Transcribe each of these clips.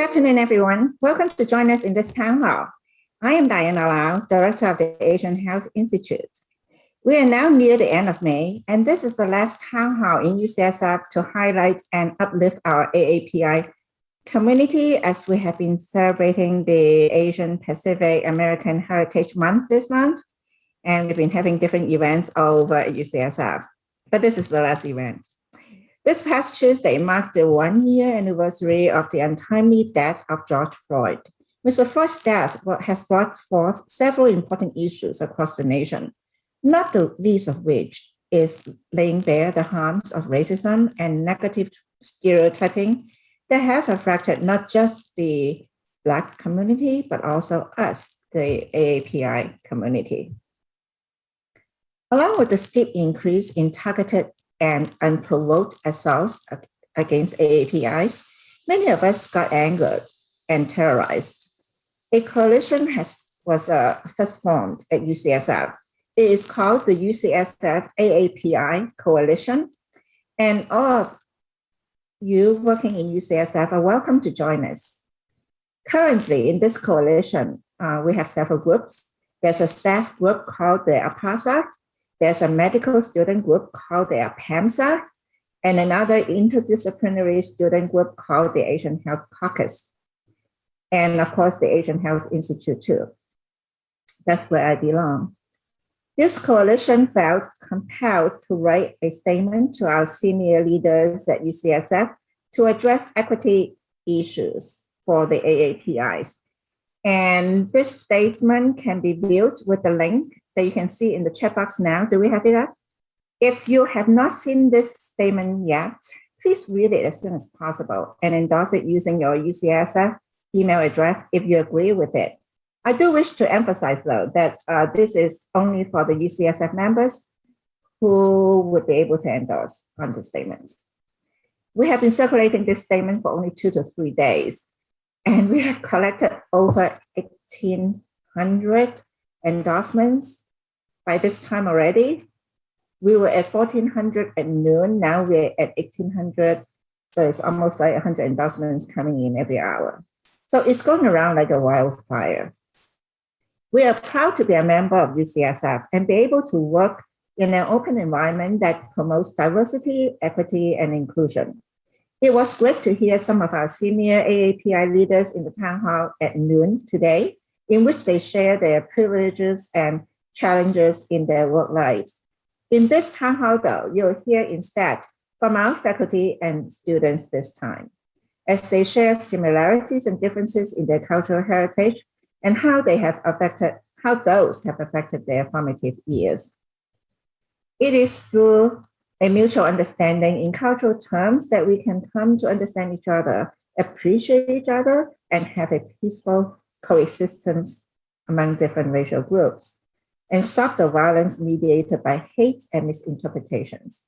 afternoon, everyone. Welcome to join us in this town hall. I am Diana Lau, Director of the Asian Health Institute. We are now near the end of May, and this is the last town hall in UCSF to highlight and uplift our AAPI community as we have been celebrating the Asian Pacific American Heritage Month this month, and we've been having different events over at UCSF, but this is the last event. This past Tuesday marked the 1-year anniversary of the untimely death of George Floyd. Mr. Floyd's death has brought forth several important issues across the nation, not the least of which is laying bare the harms of racism and negative stereotyping that have affected not just the Black community, but also us, the AAPI community. Along with the steep increase in targeted and unprovoked assaults against AAPIs, many of us got angered and terrorized. A coalition was first formed at UCSF. It is called the UCSF AAPI Coalition, and all of you working in UCSF are welcome to join us. Currently, in this coalition, we have several groups. There's a staff group called the APASA. There's a medical student group called the APAMSA, and another interdisciplinary student group called the Asian Health Caucus. And of course, the Asian Health Institute too. That's where I belong. This coalition felt compelled to write a statement to our senior leaders at UCSF to address equity issues for the AAPIs. And this statement can be viewed with the link that you can see in the chat box now. Do we have it up? If you have not seen this statement yet, please read it as soon as possible and endorse it using your UCSF email address if you agree with it. I do wish to emphasize, though, that this is only for the UCSF members who would be able to endorse on the statements. We have been circulating this statement for only 2 to 3 days, and we have collected over 1,800 endorsements by this time already. We were at 1,400 at noon. Now we're at 1,800. So it's almost like 100 endorsements coming in every hour. So it's going around like a wildfire. We are proud to be a member of UCSF and be able to work in an open environment that promotes diversity, equity, and inclusion. It was great to hear some of our senior AAPI leaders in the town hall at noon today, in which they share their privileges and challenges in their work lives. In this town hall, though, you'll hear instead from our faculty and students this time, as they share similarities and differences in their cultural heritage and how those have affected their formative years. It is through a mutual understanding in cultural terms that we can come to understand each other, appreciate each other, and have a peaceful coexistence among different racial groups, and stop the violence mediated by hate and misinterpretations.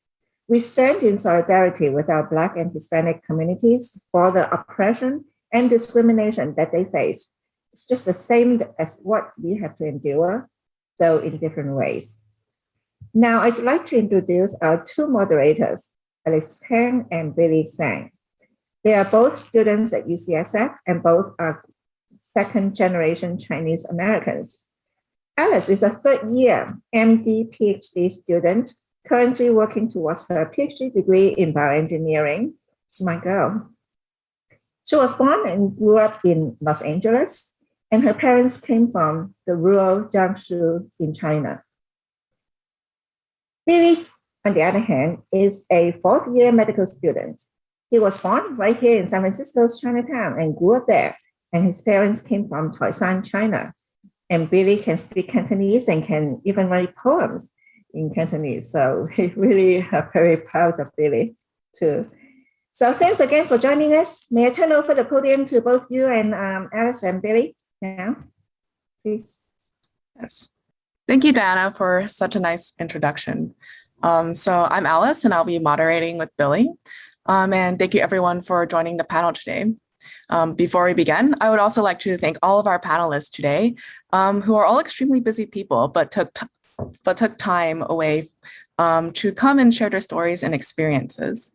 We stand in solidarity with our Black and Hispanic communities for the oppression and discrimination that they face. It's just the same as what we have to endure, though in different ways. Now, I'd like to introduce our 2 moderators, Tang and Zeng. They are both students at UCSF and both are second-generation Chinese Americans. Alice is a 3rd-year MD PhD student, currently working towards her PhD degree in bioengineering. It's my girl. She was born and grew up in Los Angeles, and her parents came from the rural Jiangsu in China. Billy, on the other hand, is a 4th-year medical student. He was born right here in San Francisco's Chinatown and grew up there, and his parents came from Taishan, China. And Billy can speak Cantonese and can even write poems in Cantonese. So we really are very proud of Billy too. So thanks again for joining us. May I turn over the podium to both you and Alice and Billy now, please? Yes. Thank you, Diana, for such a nice introduction. So I'm Alice, and I'll be moderating with Billy. And thank you, everyone, for joining the panel today. Before we begin, I would also like to thank all of our panelists today, who are all extremely busy people, but took time away to come and share their stories and experiences.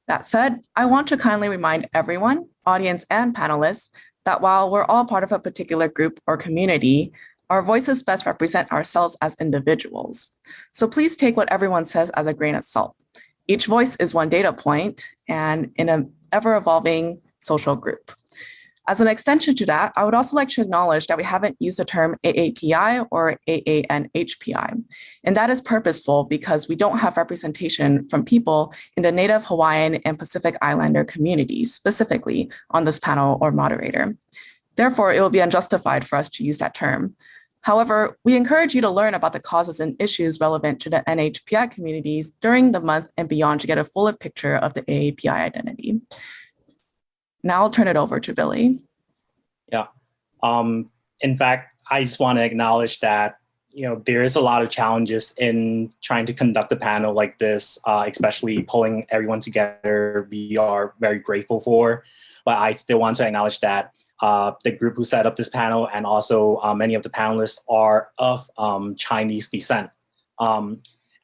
That said, I want to kindly remind everyone, audience and panelists, that while we're all part of a particular group or community, our voices best represent ourselves as individuals. So please take what everyone says as a grain of salt. Each voice is one data point and in an ever-evolving social group. As an extension to that, I would also like to acknowledge that we haven't used the term AAPI or AANHPI. And that is purposeful because we don't have representation from people in the Native Hawaiian and Pacific Islander communities, specifically on this panel or moderator. Therefore, it will be unjustified for us to use that term. However, we encourage you to learn about the causes and issues relevant to the NHPI communities during the month and beyond to get a fuller picture of the AAPI identity. Now I'll turn it over to Billy. Yeah. In fact, I just want to acknowledge that there is a lot of challenges in trying to conduct a panel like this, especially pulling everyone together. We are very grateful for, but I still want to acknowledge that the group who set up this panel and also many of the panelists are of Chinese descent.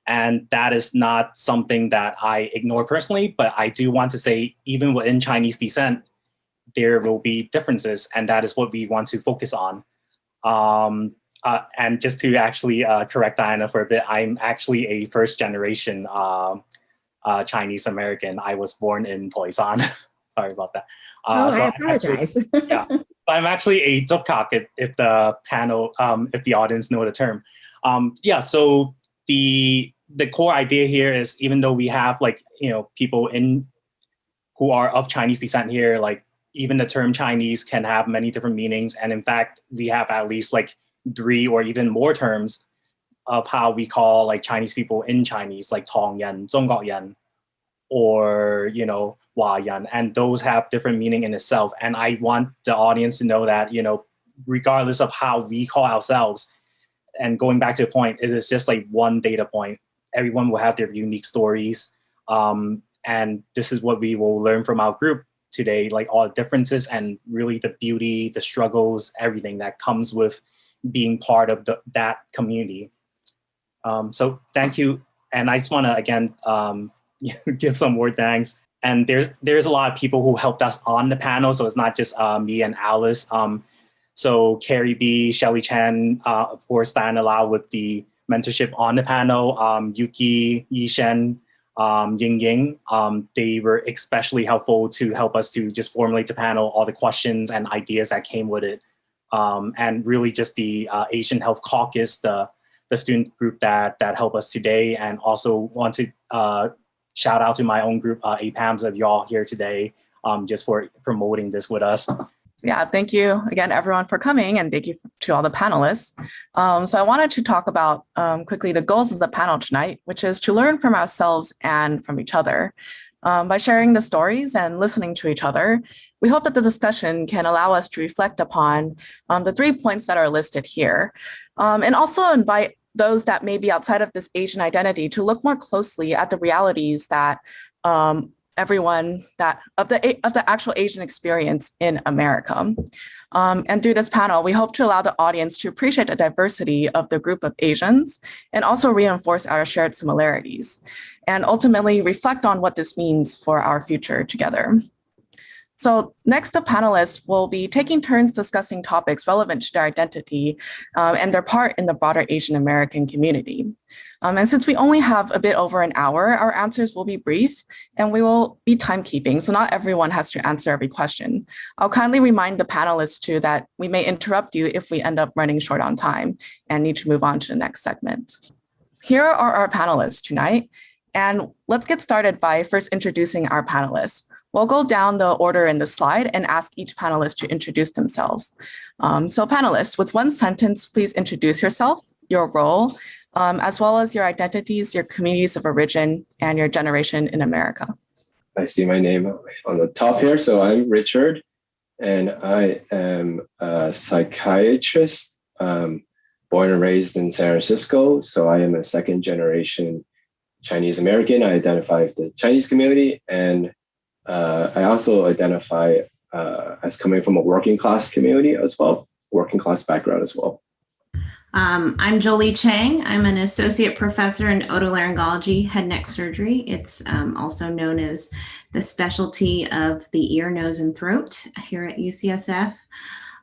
And that is not something that I ignore personally, but I do want to say even within Chinese descent, there will be differences, and that is what we want to focus on. And just to actually correct Diana for a bit, I'm actually a first generation Chinese American. I was born in Poisan. Sorry about that. I apologize. Yeah, I'm actually a Zukak if the panel, if the audience know the term. Yeah, so the core idea here is, even though we have people who are of Chinese descent here, even the term Chinese can have many different meanings. And in fact, we have at least 3 or even more terms of how we call Chinese people in Chinese, like Tong Yan, Zhonggao Yan, or Hua Yan, and those have different meaning in itself. And I want the audience to know that regardless of how we call ourselves, and going back to the point, it is just one data point. Everyone will have their unique stories, and this is what we will learn from our group today, all the differences and really the beauty, the struggles, everything that comes with being part of that community. So thank you. And I just want to, again, give some more thanks. And there's a lot of people who helped us on the panel. So it's not just me and Alice. So Carrie B, Shelly Chen, of course, Diana Lau with the mentorship on the panel, Yuki, Yishen, Ying Ying, they were especially helpful to help us to just formulate the panel, all the questions and ideas that came with it. And really just the Asian Health Caucus, the student group that helped us today. And also want to shout out to my own group, APAMs, of y'all here today, just for promoting this with us. Yeah, thank you again, everyone, for coming, and thank you to all the panelists. So I wanted to talk about quickly the goals of the panel tonight, which is to learn from ourselves and from each other. By sharing the stories and listening to each other, we hope that the discussion can allow us to reflect upon the 3 points that are listed here, and also invite those that may be outside of this Asian identity to look more closely at the realities that everyone of the actual Asian experience in America. And through this panel, we hope to allow the audience to appreciate the diversity of the group of Asians and also reinforce our shared similarities, and ultimately reflect on what this means for our future together. So next, the panelists will be taking turns discussing topics relevant to their identity and their part in the broader Asian American community. And since we only have a bit over an hour, our answers will be brief and we will be timekeeping, so not everyone has to answer every question. I'll kindly remind the panelists too that we may interrupt you if we end up running short on time and need to move on to the next segment. Here are our panelists tonight, and let's get started by first introducing our panelists. We'll go down the order in the slide and ask each panelist to introduce themselves. So panelists, with one sentence, please introduce yourself, your role, as well as your identities, your communities of origin, and your generation in America. I see my name on the top here. So I'm Richard, and I am a psychiatrist, born and raised in San Francisco. So I am a second generation Chinese American. I identify with the Chinese community, and I also identify as coming from a working class community as well, working class background as well. I'm Jolie Chang. I'm an associate professor in otolaryngology, head neck surgery. It's also known as the specialty of the ear, nose, and throat here at UCSF.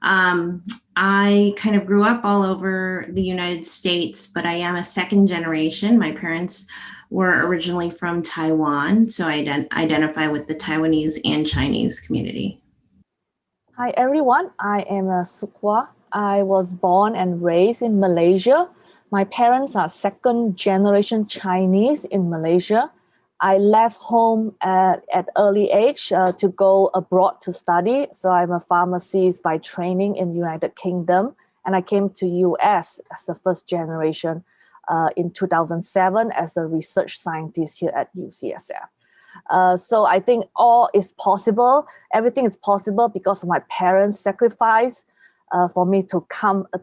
I kind of grew up all over the United States, but I am a second generation. My parents were originally from Taiwan, so I identify with the Taiwanese and Chinese community. Hi everyone, I am Sook. I was born and raised in Malaysia. My parents are second generation Chinese in Malaysia. I left home at early age to go abroad to study. So I'm a pharmacist by training in United Kingdom. And I came to US as the first generation in 2007 as a research scientist here at UCSF. So I think all is possible. Everything is possible because of my parents' sacrifice for me to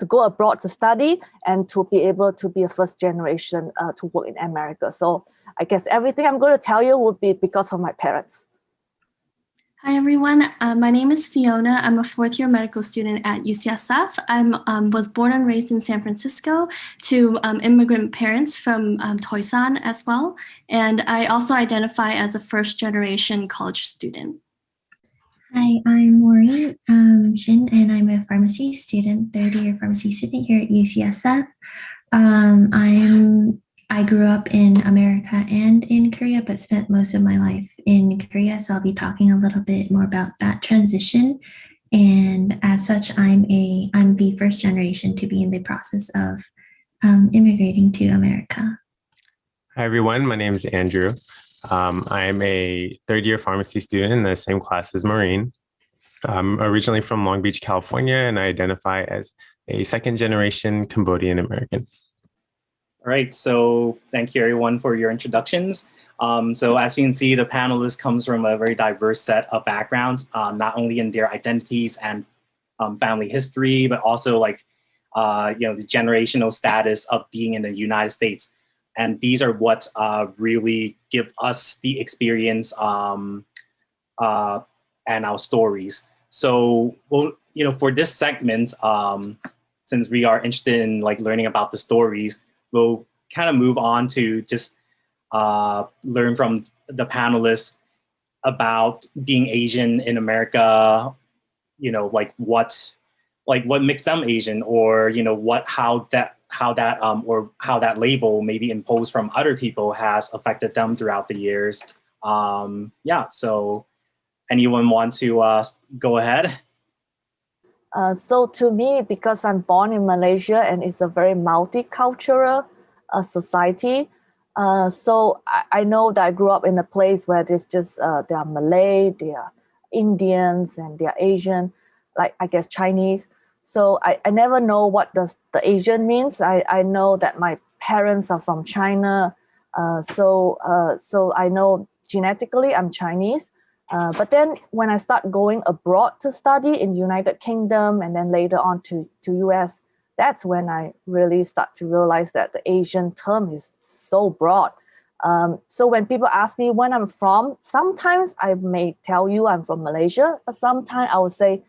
go abroad to study and to be able to be a first generation to work in America. So I guess everything I'm going to tell you would be because of my parents. Hi everyone, my name is Fiona. I'm a fourth year medical student at UCSF. I was born and raised in San Francisco to immigrant parents from Toisan as well. And I also identify as a first generation college student. Hi, I'm Maureen, Shin, and I'm a pharmacy student, third year pharmacy student here at UCSF. I grew up in America and in Korea, but spent most of my life in Korea. So I'll be talking a little bit more about that transition. And as such, I'm the first generation to be in the process of immigrating to America. Hi, everyone. My name is Andrew. I'm a third year pharmacy student in the same class as Maureen. I'm originally from Long Beach, California, and I identify as a second generation Cambodian American. All right, so thank you everyone for your introductions. So as you can see, the panelist comes from a very diverse set of backgrounds, not only in their identities and family history, but also like, the generational status of being in the United States. And these are what really give us the experience and our stories. So, for this segment, since we are interested in like learning about the stories, we'll kind of move on to just learn from the panelists about being Asian in America. Like what makes them Asian, or how that label maybe imposed from other people has affected them throughout the years. So anyone want to go ahead? So to me, because I'm born in Malaysia and it's a very multicultural society, so I know that I grew up in a place where there's just, there are Malay, there are Indians, and there are Asian, like I guess Chinese. So I never know what does the Asian means. I know that my parents are from China. So I know genetically I'm Chinese. But then when I start going abroad to study in United Kingdom and then later on to US, that's when I really start to realize that the Asian term is so broad. So when people ask me when I'm from, sometimes I may tell you I'm from Malaysia, but sometimes I will say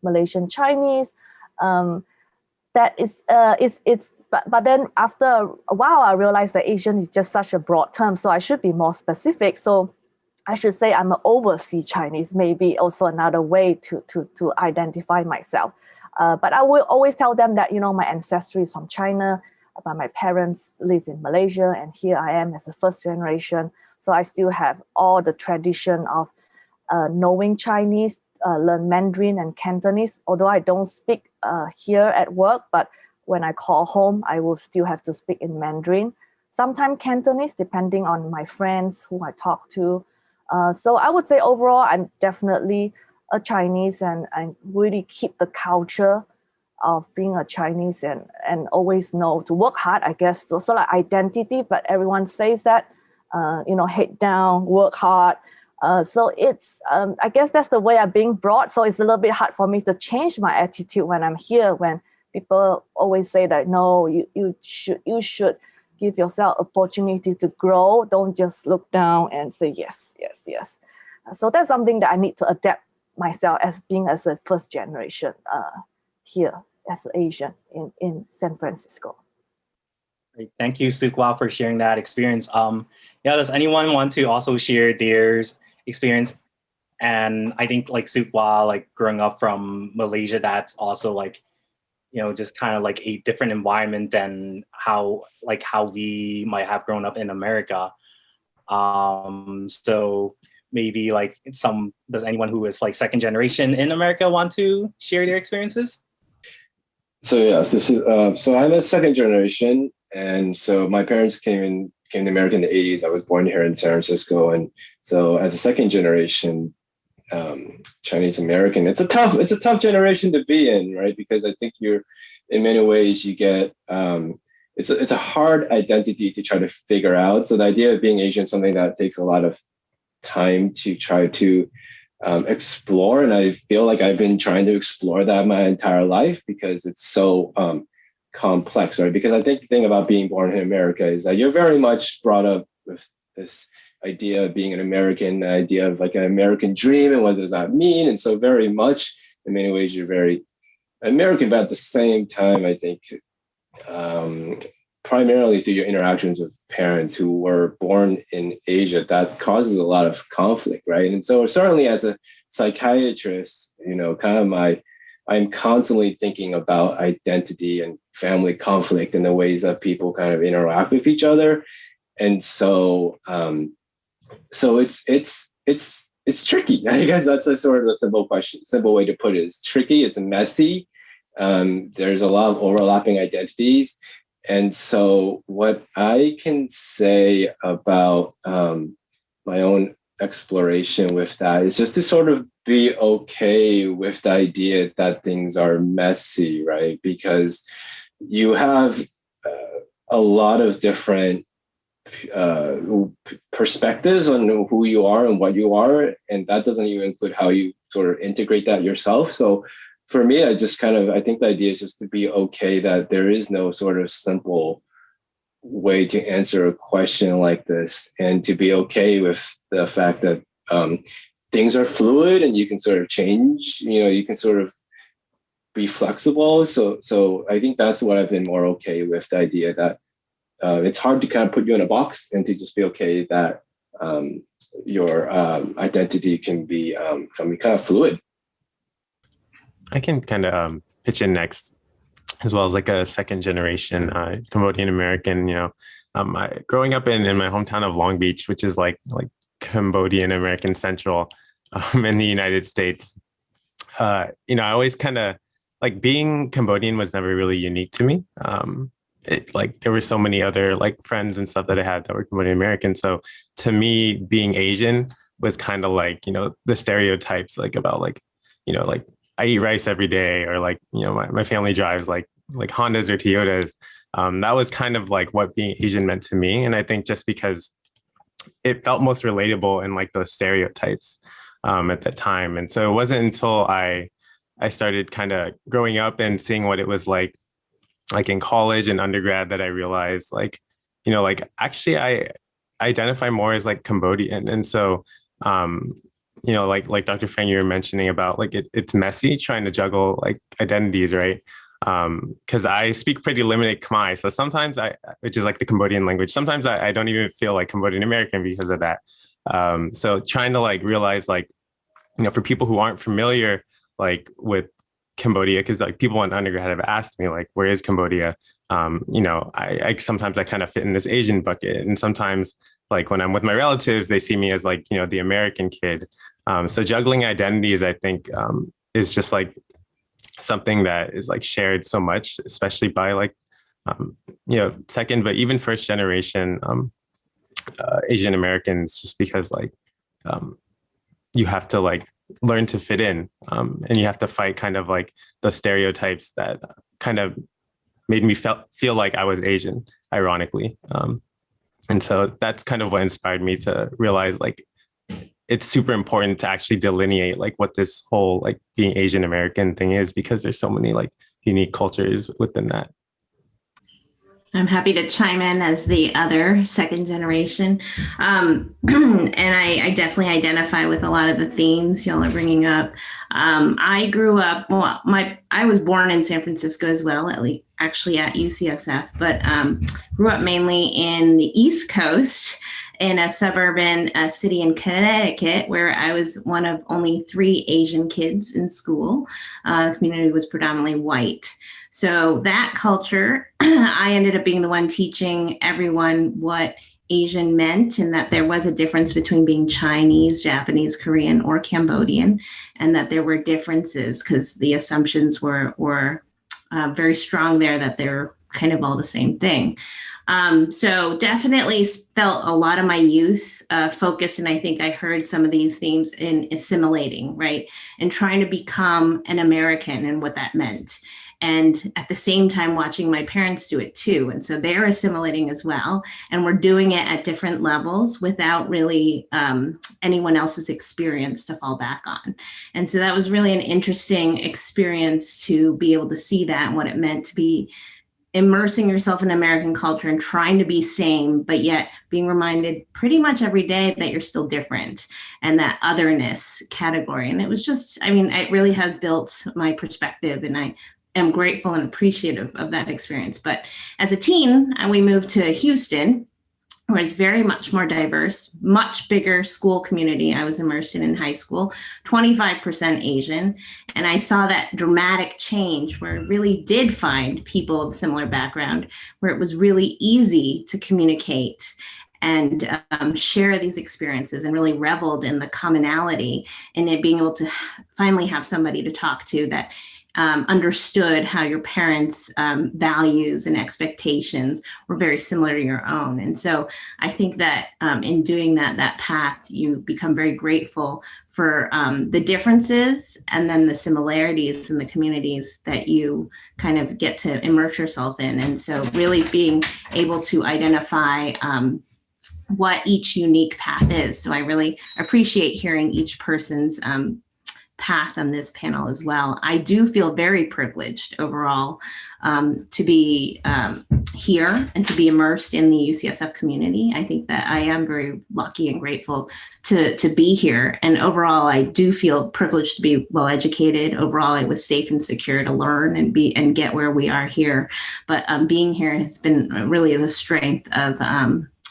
Malaysian Chinese. That is, but then after a while, I realized that Asian is just such a broad term, so I should be more specific. So I should say I'm an overseas Chinese, maybe also another way to identify myself. But I will always tell them that, my ancestry is from China, but my parents live in Malaysia, and here I am as a first generation. So I still have all the tradition of knowing Chinese, learn Mandarin and Cantonese, although I don't speak here at work, but when I call home, I will still have to speak in Mandarin. Sometimes Cantonese, depending on my friends who I talk to. So I would say overall, I'm definitely a Chinese and really keep the culture of being a Chinese and always know to work hard, I guess. So like identity, but everyone says that, head down, work hard. So it's, I guess that's the way I'm being brought. So it's a little bit hard for me to change my attitude when I'm here, when people always say that, no, you should give yourself opportunity to grow. Don't just look down and say, yes, yes, yes. So that's something that I need to adapt myself as a first generation here as Asian in San Francisco. Great. Thank you, Sook, for sharing that experience. Yeah, does anyone want to also share their experience? And I think like Sook, like growing up from Malaysia, that's also like, just kind of like a different environment than how we might have grown up in America. So maybe like does anyone who is like second generation in America want to share their experiences? So yes, this is so I'm a second generation, and so my parents came to America in the 80s. I was born here in San Francisco, and so as a second generation Chinese American, it's a tough generation to be in, right? Because I think in many ways you get it's a hard identity to try to figure out. So the idea of being Asian is something that takes a lot of time to try to explore, and I feel like I've been trying to explore that my entire life because it's so complex, right? Because I think the thing about being born in America is that you're very much brought up with this idea of being an American, the idea of like an American dream and what does that mean, and so very much in many ways you're very American, but at the same time I think primarily through your interactions with parents who were born in Asia, that causes a lot of conflict, right? And so certainly as a psychiatrist, I'm constantly thinking about identity and family conflict and the ways that people kind of interact with each other. And so it's tricky. I guess that's a sort of a simple way to put it. It's tricky, it's messy. There's a lot of overlapping identities. And so what I can say about my own exploration with that is just to sort of be okay with the idea that things are messy, right? Because you have a lot of different perspectives on who you are and what you are, and that doesn't even include how you sort of integrate that yourself. So for me, I think the idea is just to be okay that there is no sort of simple way to answer a question like this, and to be okay with the fact that things are fluid and you can sort of change, you can sort of be flexible. So I think that's what I've been more okay with, the idea that it's hard to kind of put you in a box, and to just be okay that your identity can be kind of fluid. I can kind of pitch in next, as well as like a second generation Cambodian American. Growing up in my hometown of Long Beach, which is like Cambodian American Central in the United States. I always kind of like being Cambodian was never really unique to me. There were so many other like friends and stuff that I had that were Cambodian American. So to me, being Asian was kind of like, the stereotypes about I eat rice every day, or my family drives like Hondas or Toyotas. That was kind of like what being Asian meant to me. And I think just because it felt most relatable in like those stereotypes at the time. And so it wasn't until I started kind of growing up and seeing what it was like in college and undergrad that I realized actually I identify more as like Cambodian. And so like Dr. Feng, you were mentioning about it's messy trying to juggle like identities, right? Because I speak pretty limited Khmer, so sometimes which is like the Cambodian language, sometimes I don't even feel like Cambodian American because of that. So trying to realize for people who aren't familiar with Cambodia, because people in undergrad have asked me where is Cambodia? I sometimes I kind of fit in this Asian bucket, and sometimes when I'm with my relatives, they see me as the American kid. So juggling identities, I think, is just something that is shared so much, especially by second, but even first generation Asian Americans, just because you have to learn to fit in, and you have to fight kind of the stereotypes that kind of made me feel like I was Asian, ironically. And so that's kind of what inspired me to realize it's super important to actually delineate what this whole being Asian American thing is, because there's so many unique cultures within that. I'm happy to chime in as the other second generation. And I definitely identify with a lot of the themes y'all are bringing up. I grew up, I was born in San Francisco as well, actually at UCSF, but grew up mainly in the East Coast in a suburban city in Connecticut, where I was one of only 3 Asian kids in school. The community was predominantly white. So that culture, I ended up being the one teaching everyone what Asian meant, and that there was a difference between being Chinese, Japanese, Korean, or Cambodian, and that there were differences because the assumptions were very strong there that they're kind of all the same thing. So definitely felt a lot of my youth focused, and I think I heard some of these themes in assimilating, right? And trying to become an American and what that meant. And at the same time, watching my parents do it too. And so they're assimilating as well. And we're doing it at different levels without really anyone else's experience to fall back on. And so that was really an interesting experience to be able to see that and what it meant to be immersing yourself in American culture and trying to be same, but yet being reminded pretty much every day that you're still different, and that otherness category. And it was just, I mean, it really has built my perspective, and I am grateful and appreciative of that experience. But as a teen, we moved to Houston, where it's very much more diverse, much bigger school community I was immersed in high school, 25% Asian. And I saw that dramatic change where I really did find people of similar background, where it was really easy to communicate and share these experiences, and really reveled in the commonality, and it being able to finally have somebody to talk to that understood how your parents' values and expectations were very similar to your own. And so I think that in doing that path, you become very grateful for the differences and then the similarities in the communities that you kind of get to immerse yourself in. And so really being able to identify what each unique path is. So I really appreciate hearing each person's path on this panel as well. I do feel very privileged overall to be here and to be immersed in the UCSF community. I think that I am very lucky and grateful to be here. And overall, I do feel privileged to be well educated. Overall, I was safe and secure to learn and get where we are here. But being here has been really the strength of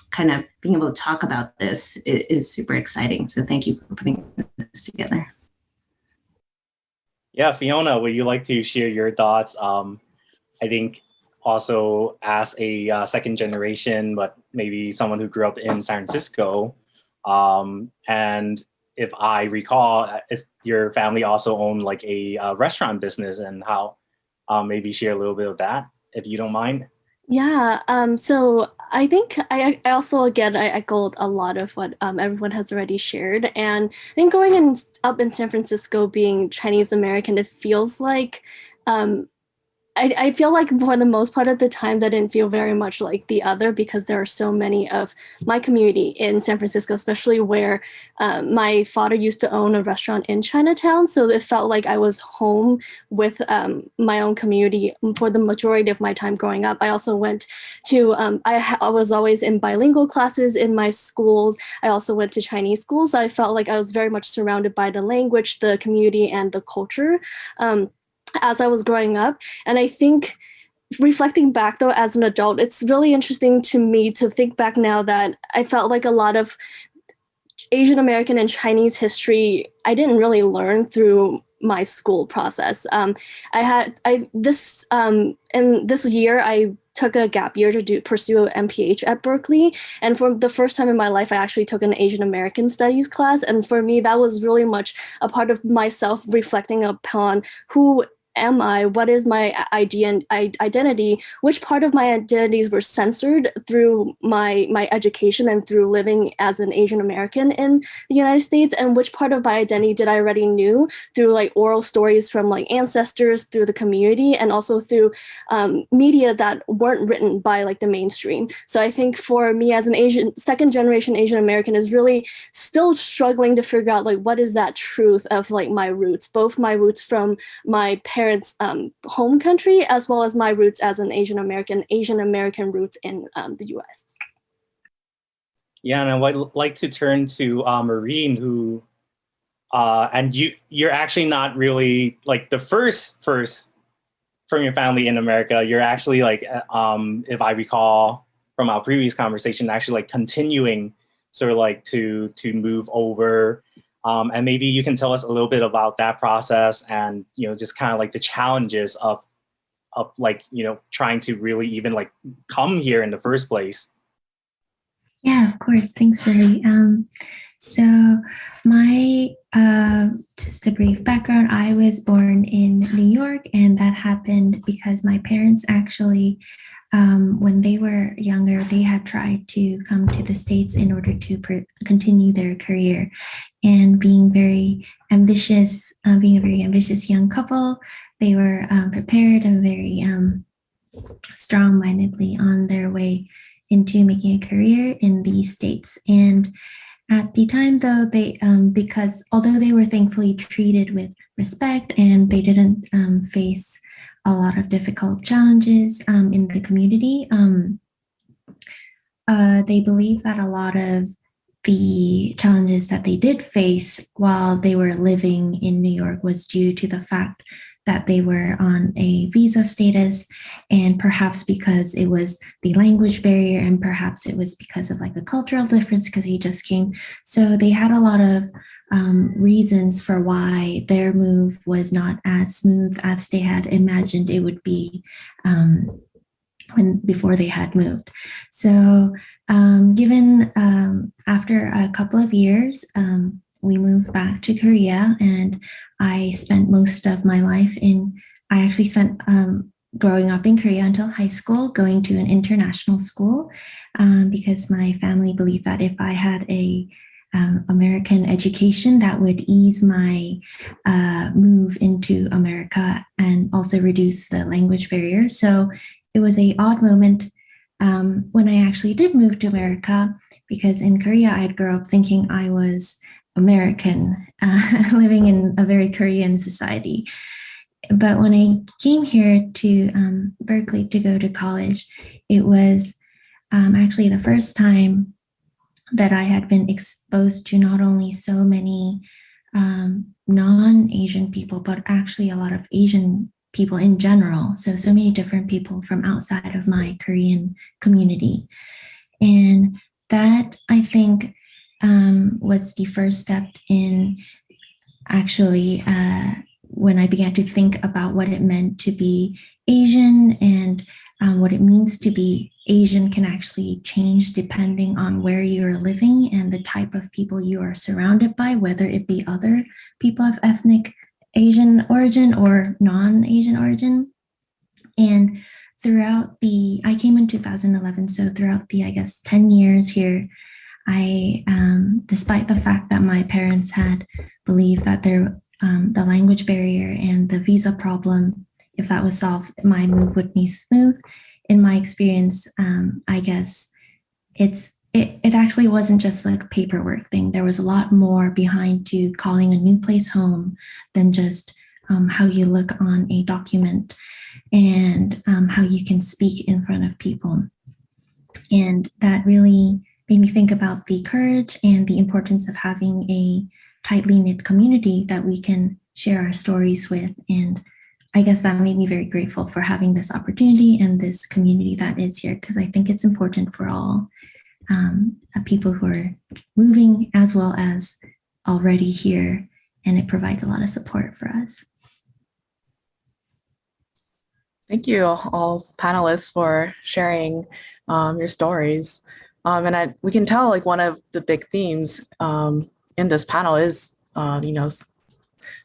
kind of being able to talk about this is super exciting. So thank you for putting this together. Yeah, Fiona, would you like to share your thoughts? I think also as a second generation, but maybe someone who grew up in San Francisco. And if I recall, your family also owned like a restaurant business, and how maybe share a little bit of that, if you don't mind. Yeah, so I think I also, again, I echoed a lot of what everyone has already shared. And I think growing up in San Francisco, being Chinese American, it feels like, I feel like for the most part of the times, I didn't feel very much like the other, because there are so many of my community in San Francisco, especially where my father used to own a restaurant in Chinatown. So it felt like I was home with my own community for the majority of my time growing up. I also went to, I was always in bilingual classes in my schools. I also went to Chinese schools. So I felt like I was very much surrounded by the language, the community, and the culture as I was growing up. And I think reflecting back though as an adult, it's really interesting to me to think back now that I felt like a lot of Asian American and Chinese history I didn't really learn through my school process. This year I took a gap year to pursue an MPH at Berkeley. And for the first time in my life, I actually took an Asian American studies class. And for me, that was really much a part of myself reflecting upon who am I? What is my identity? Which part of my identities were censored through my education and through living as an Asian American in the United States? And which part of my identity did I already knew through like oral stories from like ancestors, through the community, and also through media that weren't written by like the mainstream. So I think for me as an second generation Asian American is really still struggling to figure out like what is that truth of like my roots, both my roots from my parents parents' home country, as well as my roots as an Asian American roots in the US. Yeah, and I would like to turn to Maureen, who, and you're actually not really like the first from your family in America. You're actually like, if I recall from our previous conversation, actually like continuing sort of like to move over. And maybe you can tell us a little bit about that process and, you know, just kind of like the challenges of like, you know, trying to really even like come here in the first place. Yeah, of course. Thanks, Billy. So my, just a brief background, I was born in New York, and that happened because my parents actually, when they were younger, they had tried to come to the States in order to continue their career. And being very ambitious, being a very ambitious young couple, they were prepared and very strong-mindedly on their way into making a career in the States. And at the time, though, they because although they were thankfully treated with respect and they didn't face a lot of difficult challenges in the community, they believe that a lot of the challenges that they did face while they were living in New York was due to the fact that they were on a visa status, and perhaps because it was the language barrier, and perhaps it was because of like a cultural difference because he just came. So they had a lot of reasons for why their move was not as smooth as they had imagined it would be before they had moved. So given after a couple of years, we moved back to Korea, and I spent most of my life I actually spent growing up in Korea until high school, going to an international school, because my family believed that if I had a American education, that would ease my move into America and also reduce the language barrier. So it was an odd moment when I actually did move to America, because in Korea, I'd grow up thinking I was American, living in a very Korean society. But when I came here to Berkeley to go to college, it was actually the first time that I had been exposed to not only so many non-Asian people, but actually a lot of Asian people in general. So many different people from outside of my Korean community. And that, I think, was the first step in actually when I began to think about what it meant to be Asian, and what it means to be Asian can actually change depending on where you're living and the type of people you are surrounded by, whether it be other people of ethnic Asian origin or non-Asian origin. And I came in 2011, so throughout the, I guess, 10 years here, I, despite the fact that my parents had believed that the language barrier and the visa problem, if that was solved, my move would be smooth. In my experience, I guess it actually wasn't just like a paperwork thing. There was a lot more behind to calling a new place home than just how you look on a document and how you can speak in front of people. And that really made me think about the courage and the importance of having a tightly knit community that we can share our stories with. And I guess that made me very grateful for having this opportunity and this community that is here, because I think it's important for all people who are moving as well as already here, and it provides a lot of support for us. Thank you all panelists for sharing your stories. And we can tell like one of the big themes in this panel is,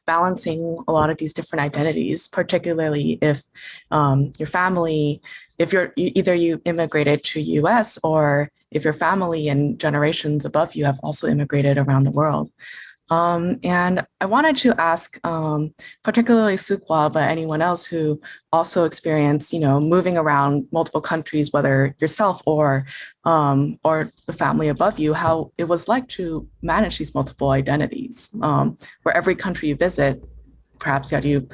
balancing a lot of these different identities, particularly if your family, if either you immigrated to US or if your family and generations above you have also immigrated around the world. And I wanted to ask, particularly Sook, but anyone else who also experienced, moving around multiple countries, whether yourself or the family above you, how it was like to manage these multiple identities. Where every country you visit, perhaps you had to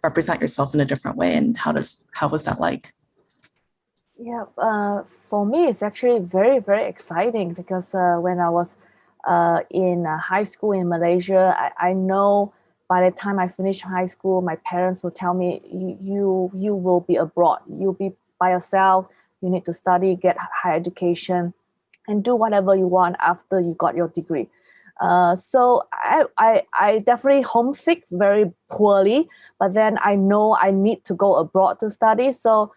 represent yourself in a different way, and how was that like? Yeah, for me, it's actually very, very exciting because when I was in high school in Malaysia, I know by the time I finished high school, my parents would tell me, you will be abroad. You'll be by yourself. You need to study, get higher education, and do whatever you want after you got your degree. So I definitely homesick very poorly, but then I know I need to go abroad to study. So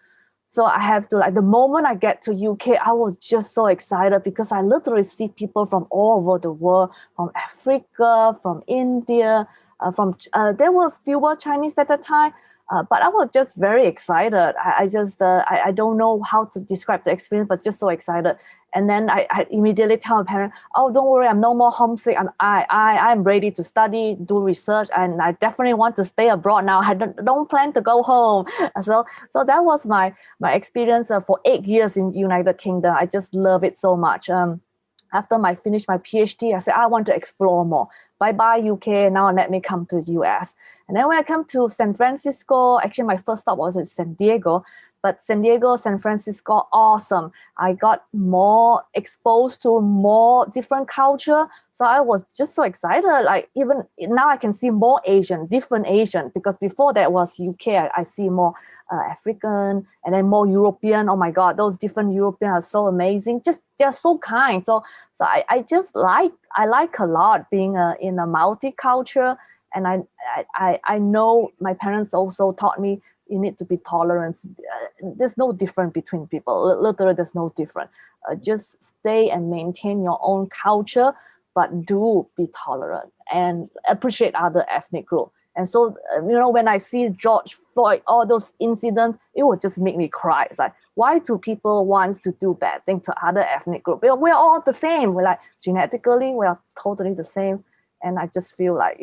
I have to, like, the moment I get to UK, I was just so excited because I literally see people from all over the world, from Africa, from India, there were fewer Chinese at the time, but I was just very excited. I don't know how to describe the experience, but just so excited. And then I immediately tell my parents, oh, don't worry, I'm no more homesick. I'm ready to study, do research, and I definitely want to stay abroad now. I don't plan to go home. So that was my experience for 8 years in United Kingdom. I just love it so much. After I finished my PhD, I said, I want to explore more. Bye-bye, UK, now let me come to US. And then when I come to San Francisco, actually my first stop was in San Diego, but San Diego, San Francisco, awesome. I got more exposed to more different culture. So I was just so excited. Like, even now I can see more Asian, different Asian, because before that was UK, I see more African and then more European. Oh my God, those different Europeans are so amazing. Just, they're so kind. So I just like a lot being in a multicultural. And I know my parents also taught me you need to be tolerant. There's no difference between people. Literally, there's no difference. Just stay and maintain your own culture, but do be tolerant and appreciate other ethnic groups. And so, when I see George Floyd, all those incidents, it would just make me cry. It's like, why do people want to do bad things to other ethnic groups? We're all the same. We're like, genetically, we are totally the same. And I just feel like,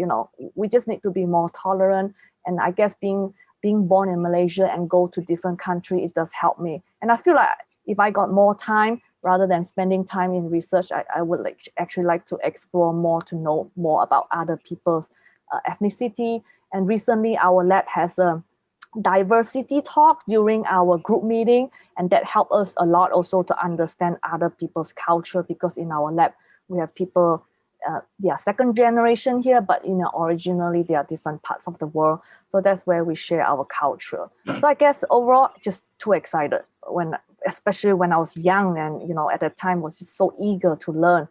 we just need to be more tolerant. And I guess being born in Malaysia and go to different countries, it does help me. And I feel like if I got more time, rather than spending time in research, I would actually like to explore more, to know more about other people's ethnicity. And recently our lab has a diversity talk during our group meeting, and that helped us a lot also to understand other people's culture, because in our lab we have people, they are second generation here, but originally they are different parts of the world. So that's where we share our culture. So I guess overall, just too excited, especially when I was young, and at that time was just so eager to learn.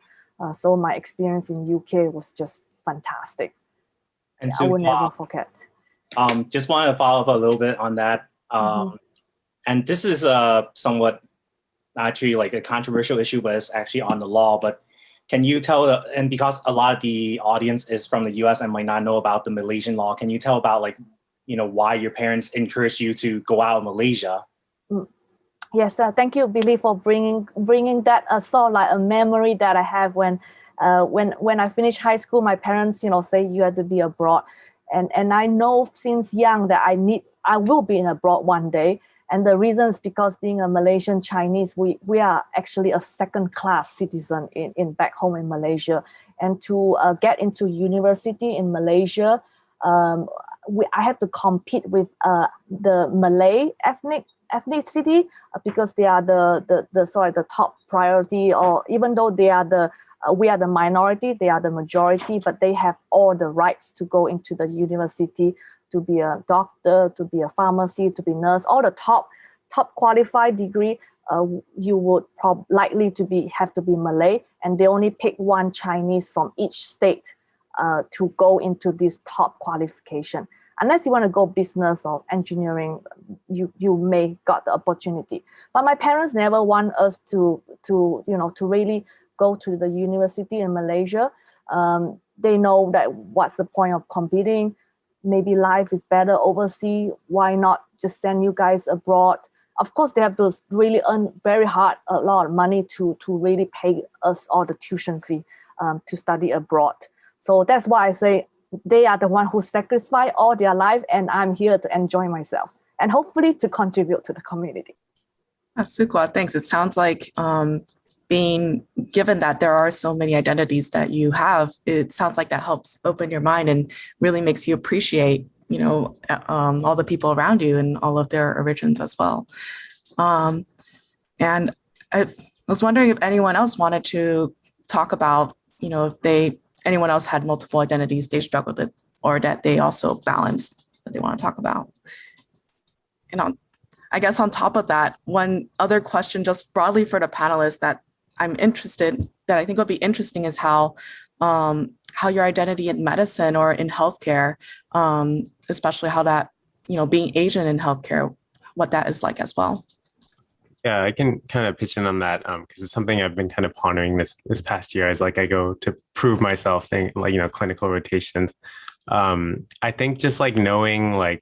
So my experience in UK was just fantastic. And I will never forget. Just wanted to follow up a little bit on that. And this is somewhat actually like a controversial issue, but it's actually on the law. But can you tell, and because a lot of the audience is from the US and might not know about the Malaysian law, can you tell about why your parents encouraged you to go out of Malaysia? Yes, thank you, Billy, for bringing that sort of like a memory that I have when I finished high school. My parents, say you had to be abroad, and I know since young that I will be in abroad one day. And the reason is because being a Malaysian Chinese, we are actually a second-class citizen in back home in Malaysia. And to get into university in Malaysia, I have to compete with the Malay ethnicity, because they are the top priority, or even though they are we are the minority, they are the majority, but they have all the rights to go into the university, to be a doctor, to be a pharmacy, to be a nurse, all the top qualified degree. You would likely have to be Malay, and they only pick one Chinese from each state to go into this top qualification. Unless you want to go business or engineering, you may got the opportunity. But my parents never want us to really go to the university in Malaysia. They know that what's the point of competing? Maybe life is better overseas. Why not just send you guys abroad? Of course, they have to really earn very hard, a lot of money to really pay us all the tuition fee to study abroad. So that's why I say they are the one who sacrifice all their life, and I'm here to enjoy myself and hopefully to contribute to the community. Sukwa, thanks. It sounds like being given that there are so many identities that you have, it sounds like that helps open your mind and really makes you appreciate all the people around you and all of their origins as well. And I was wondering if anyone else wanted to talk about, if anyone else had multiple identities they struggled with, or that they also balanced, that they want to talk about. And I guess on top of that, one other question just broadly for the panelists that I think would be interesting is how your identity in medicine or in healthcare, especially how that, being Asian in healthcare, what that is like as well. Yeah, I can kind of pitch in on that because it's something I've been kind of pondering this past year as I go to prove myself in clinical rotations. I think just knowing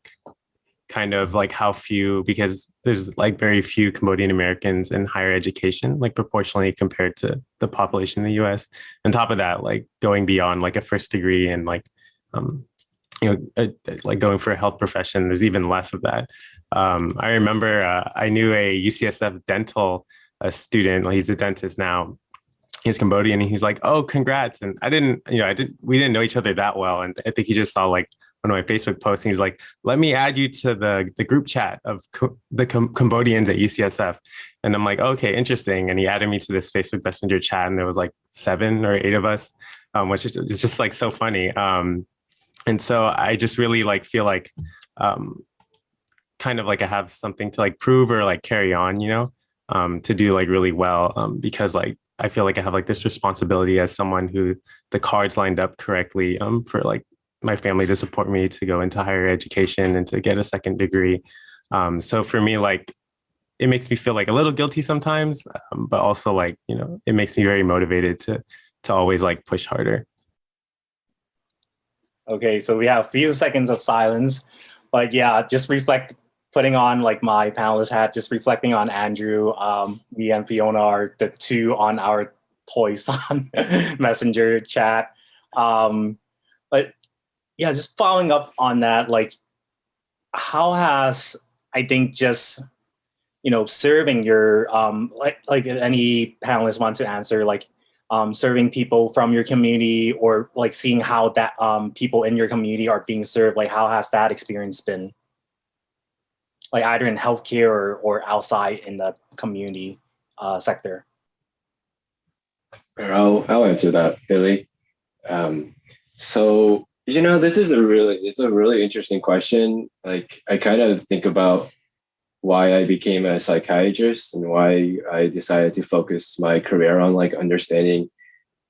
kind of how few, because there's very few Cambodian Americans in higher education, proportionally compared to the population in the US. On top of that, going beyond a first degree and going for a health profession, there's even less of that. I remember I knew a UCSF dental student. He's a dentist now. He's Cambodian, and he's like, "Oh, congrats!" And we didn't know each other that well, and I think he just saw one of my Facebook posts, and he's like, "Let me add you to the group chat of the Cambodians at UCSF." And I'm like, "Okay, interesting." And he added me to this Facebook Messenger chat, and there was 7 or 8 of us, which is just so funny. And so I just really feel kind of I have something to prove or carry on, to do really well, because I feel I have this responsibility as someone who the cards lined up correctly for my family to support me to go into higher education and to get a second degree. So for me, it makes me feel a little guilty sometimes, but also it makes me very motivated to always push harder. Okay, so we have a few seconds of silence, but yeah, just putting on my panelist hat, just reflecting on Andrew. Me and Fiona are the two on our Toys on Messenger chat. But yeah, just following up on that, how has, I think, just serving your if any panelists want to answer, serving people from your community, or seeing how that people in your community are being served, how has that experience been? Either in healthcare or outside in the community sector? I'll answer that, Billy. So this is a really interesting question. I kind of think about why I became a psychiatrist and why I decided to focus my career on understanding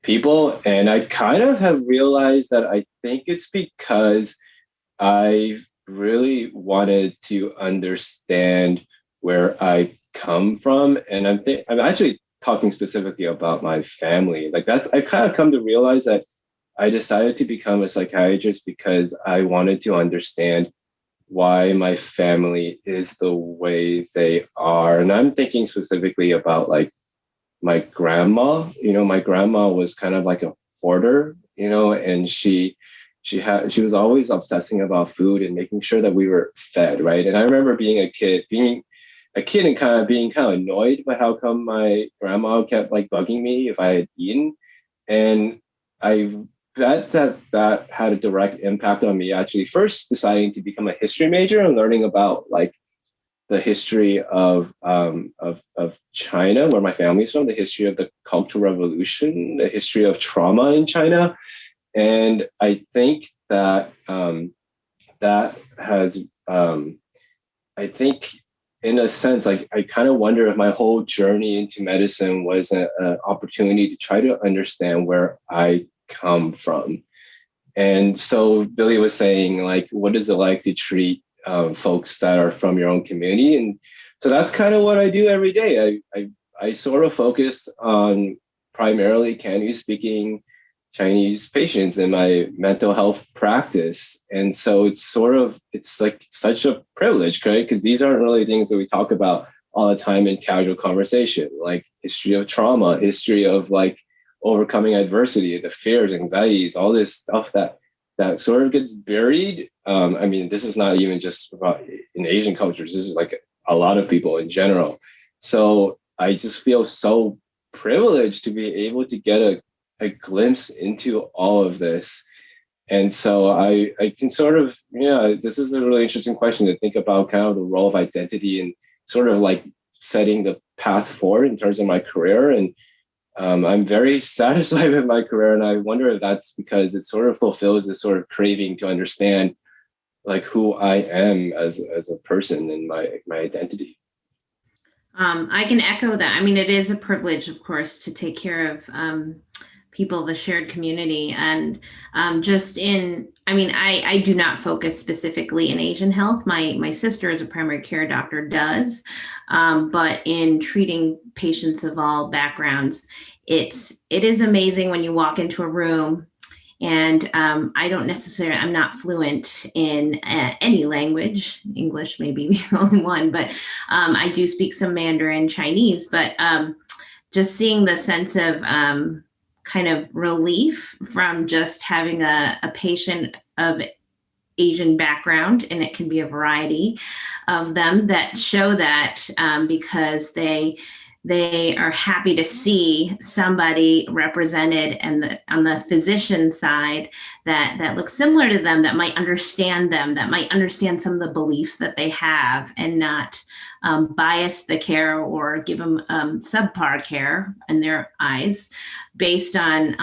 people. And I kind of have realized that I think it's because I've really wanted to understand where I come from. And I'm actually talking specifically about my family. I've kind of come to realize that I decided to become a psychiatrist because I wanted to understand why my family is the way they are. And I'm thinking specifically about my grandma. My grandma was kind of a hoarder, and she was always obsessing about food and making sure that we were fed, right? And I remember being a kid and kind of being annoyed by how come my grandma kept bugging me if I had eaten. And that had a direct impact on me, actually first deciding to become a history major and learning about the history of China, where my family's from, the history of the Cultural Revolution, the history of trauma in China. And I think that that has, I think in a sense, I kind of wonder if my whole journey into medicine was an opportunity to try to understand where I come from. And so Billy was saying, what is it like to treat folks that are from your own community? And so that's kind of what I do every day. I sort of focus on primarily Cantonese speaking Chinese patients in my mental health practice. And so it's such a privilege, right? Because these aren't really things that we talk about all the time in casual conversation, history of trauma, history of overcoming adversity, the fears, anxieties, all this stuff that sort of gets buried. This is not even just about in Asian cultures. This is a lot of people in general. So I just feel so privileged to be able to get a glimpse into all of this. And so I can sort of, yeah, this is a really interesting question to think about, kind of the role of identity and sort of like setting the path forward in terms of my career. And I'm very satisfied with my career. And I wonder if that's because it sort of fulfills this sort of craving to understand like who I am as a person and my identity. I can echo that. I mean, it is a privilege, of course, to take care of people, the shared community. And I do not focus specifically in Asian health. My sister, as a primary care doctor, does. But in treating patients of all backgrounds, it is amazing when you walk into a room. And I'm not fluent in any language. English may be the only one, but I do speak some Mandarin, Chinese, but just seeing the sense of kind of relief from just having a patient of Asian background, and it can be a variety of them that show that because they are happy to see somebody represented and on the physician side that looks similar to them, that might understand them, that might understand some of the beliefs that they have, and not bias the care or give them subpar care in their eyes based on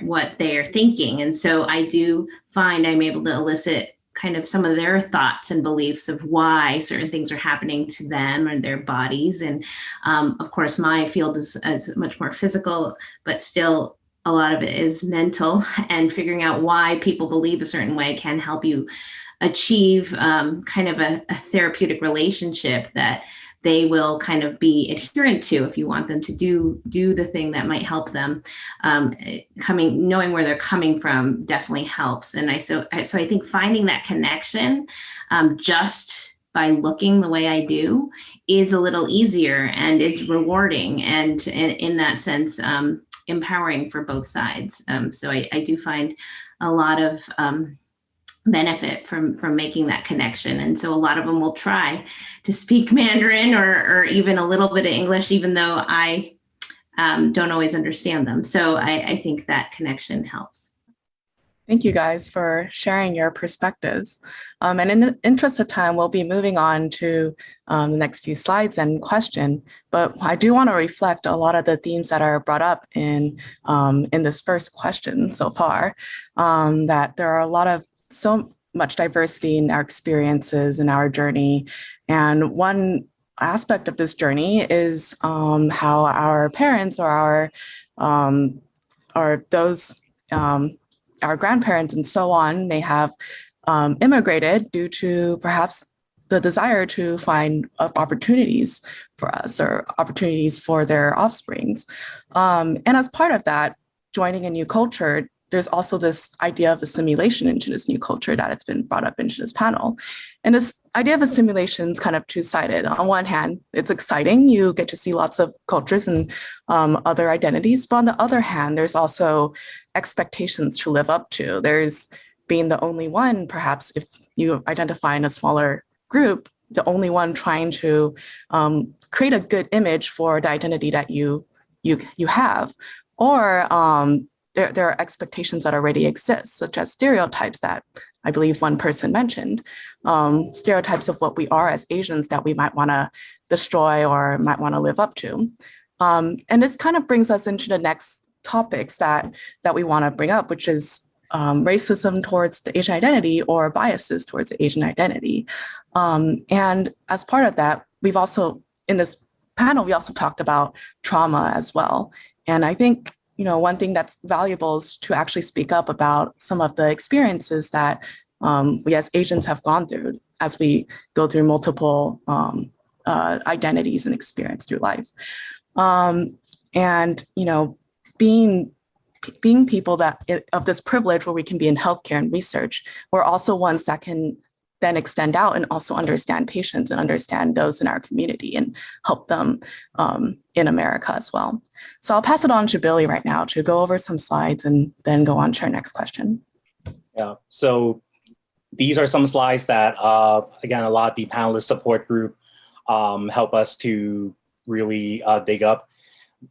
what they are thinking. And so I do find I'm able to elicit kind of some of their thoughts and beliefs of why certain things are happening to them or their bodies. And of course, my field is much more physical, but still a lot of it is mental, and figuring out why people believe a certain way can help you achieve kind of a therapeutic relationship that they will kind of be adherent to if you want them to do the thing that might help them. Knowing where they're coming from definitely helps. And so I think finding that connection just by looking the way I do is a little easier and is rewarding, and in that sense, empowering for both sides. So I do find a lot of benefit from making that connection. And so a lot of them will try to speak Mandarin or even a little bit of English, even though I don't always understand them. So I think that connection helps. Thank you guys for sharing your perspectives. And in the interest of time, we'll be moving on to the next few slides and question, but I do want to reflect a lot of the themes that are brought up in this first question so far, that there are a lot of so much diversity in our experiences and our journey. And one aspect of this journey is how our parents or our grandparents and so on may have immigrated due to perhaps the desire to find opportunities for us or opportunities for their offsprings. And as part of that, joining a new culture, there's also this idea of assimilation into this new culture that has been brought up into this panel. And this idea of assimilation is kind of two-sided. On one hand, it's exciting. You get to see lots of cultures and other identities. But on the other hand, there's also expectations to live up to. There's being the only one, perhaps if you identify in a smaller group, the only one trying to create a good image for the identity that you have. Or there are expectations that already exist, such as stereotypes that I believe one person mentioned, stereotypes of what we are as Asians that we might want to destroy or might want to live up to. And this kind of brings us into the next topics that we want to bring up, which is racism towards the Asian identity or biases towards the Asian identity. And as part of that, we've also, in this panel, we also talked about trauma as well. And I think one thing that's valuable is to actually speak up about some of the experiences that we as Asians have gone through as we go through multiple identities and experience through life. And being people that of this privilege where we can be in healthcare and research, we're also ones that can then extend out and also understand patients and understand those in our community and help them in America as well. So I'll pass it on to Billy right now to go over some slides and then go on to our next question. Yeah, so these are some slides that, again, a lot of the panelist support group help us to really dig up.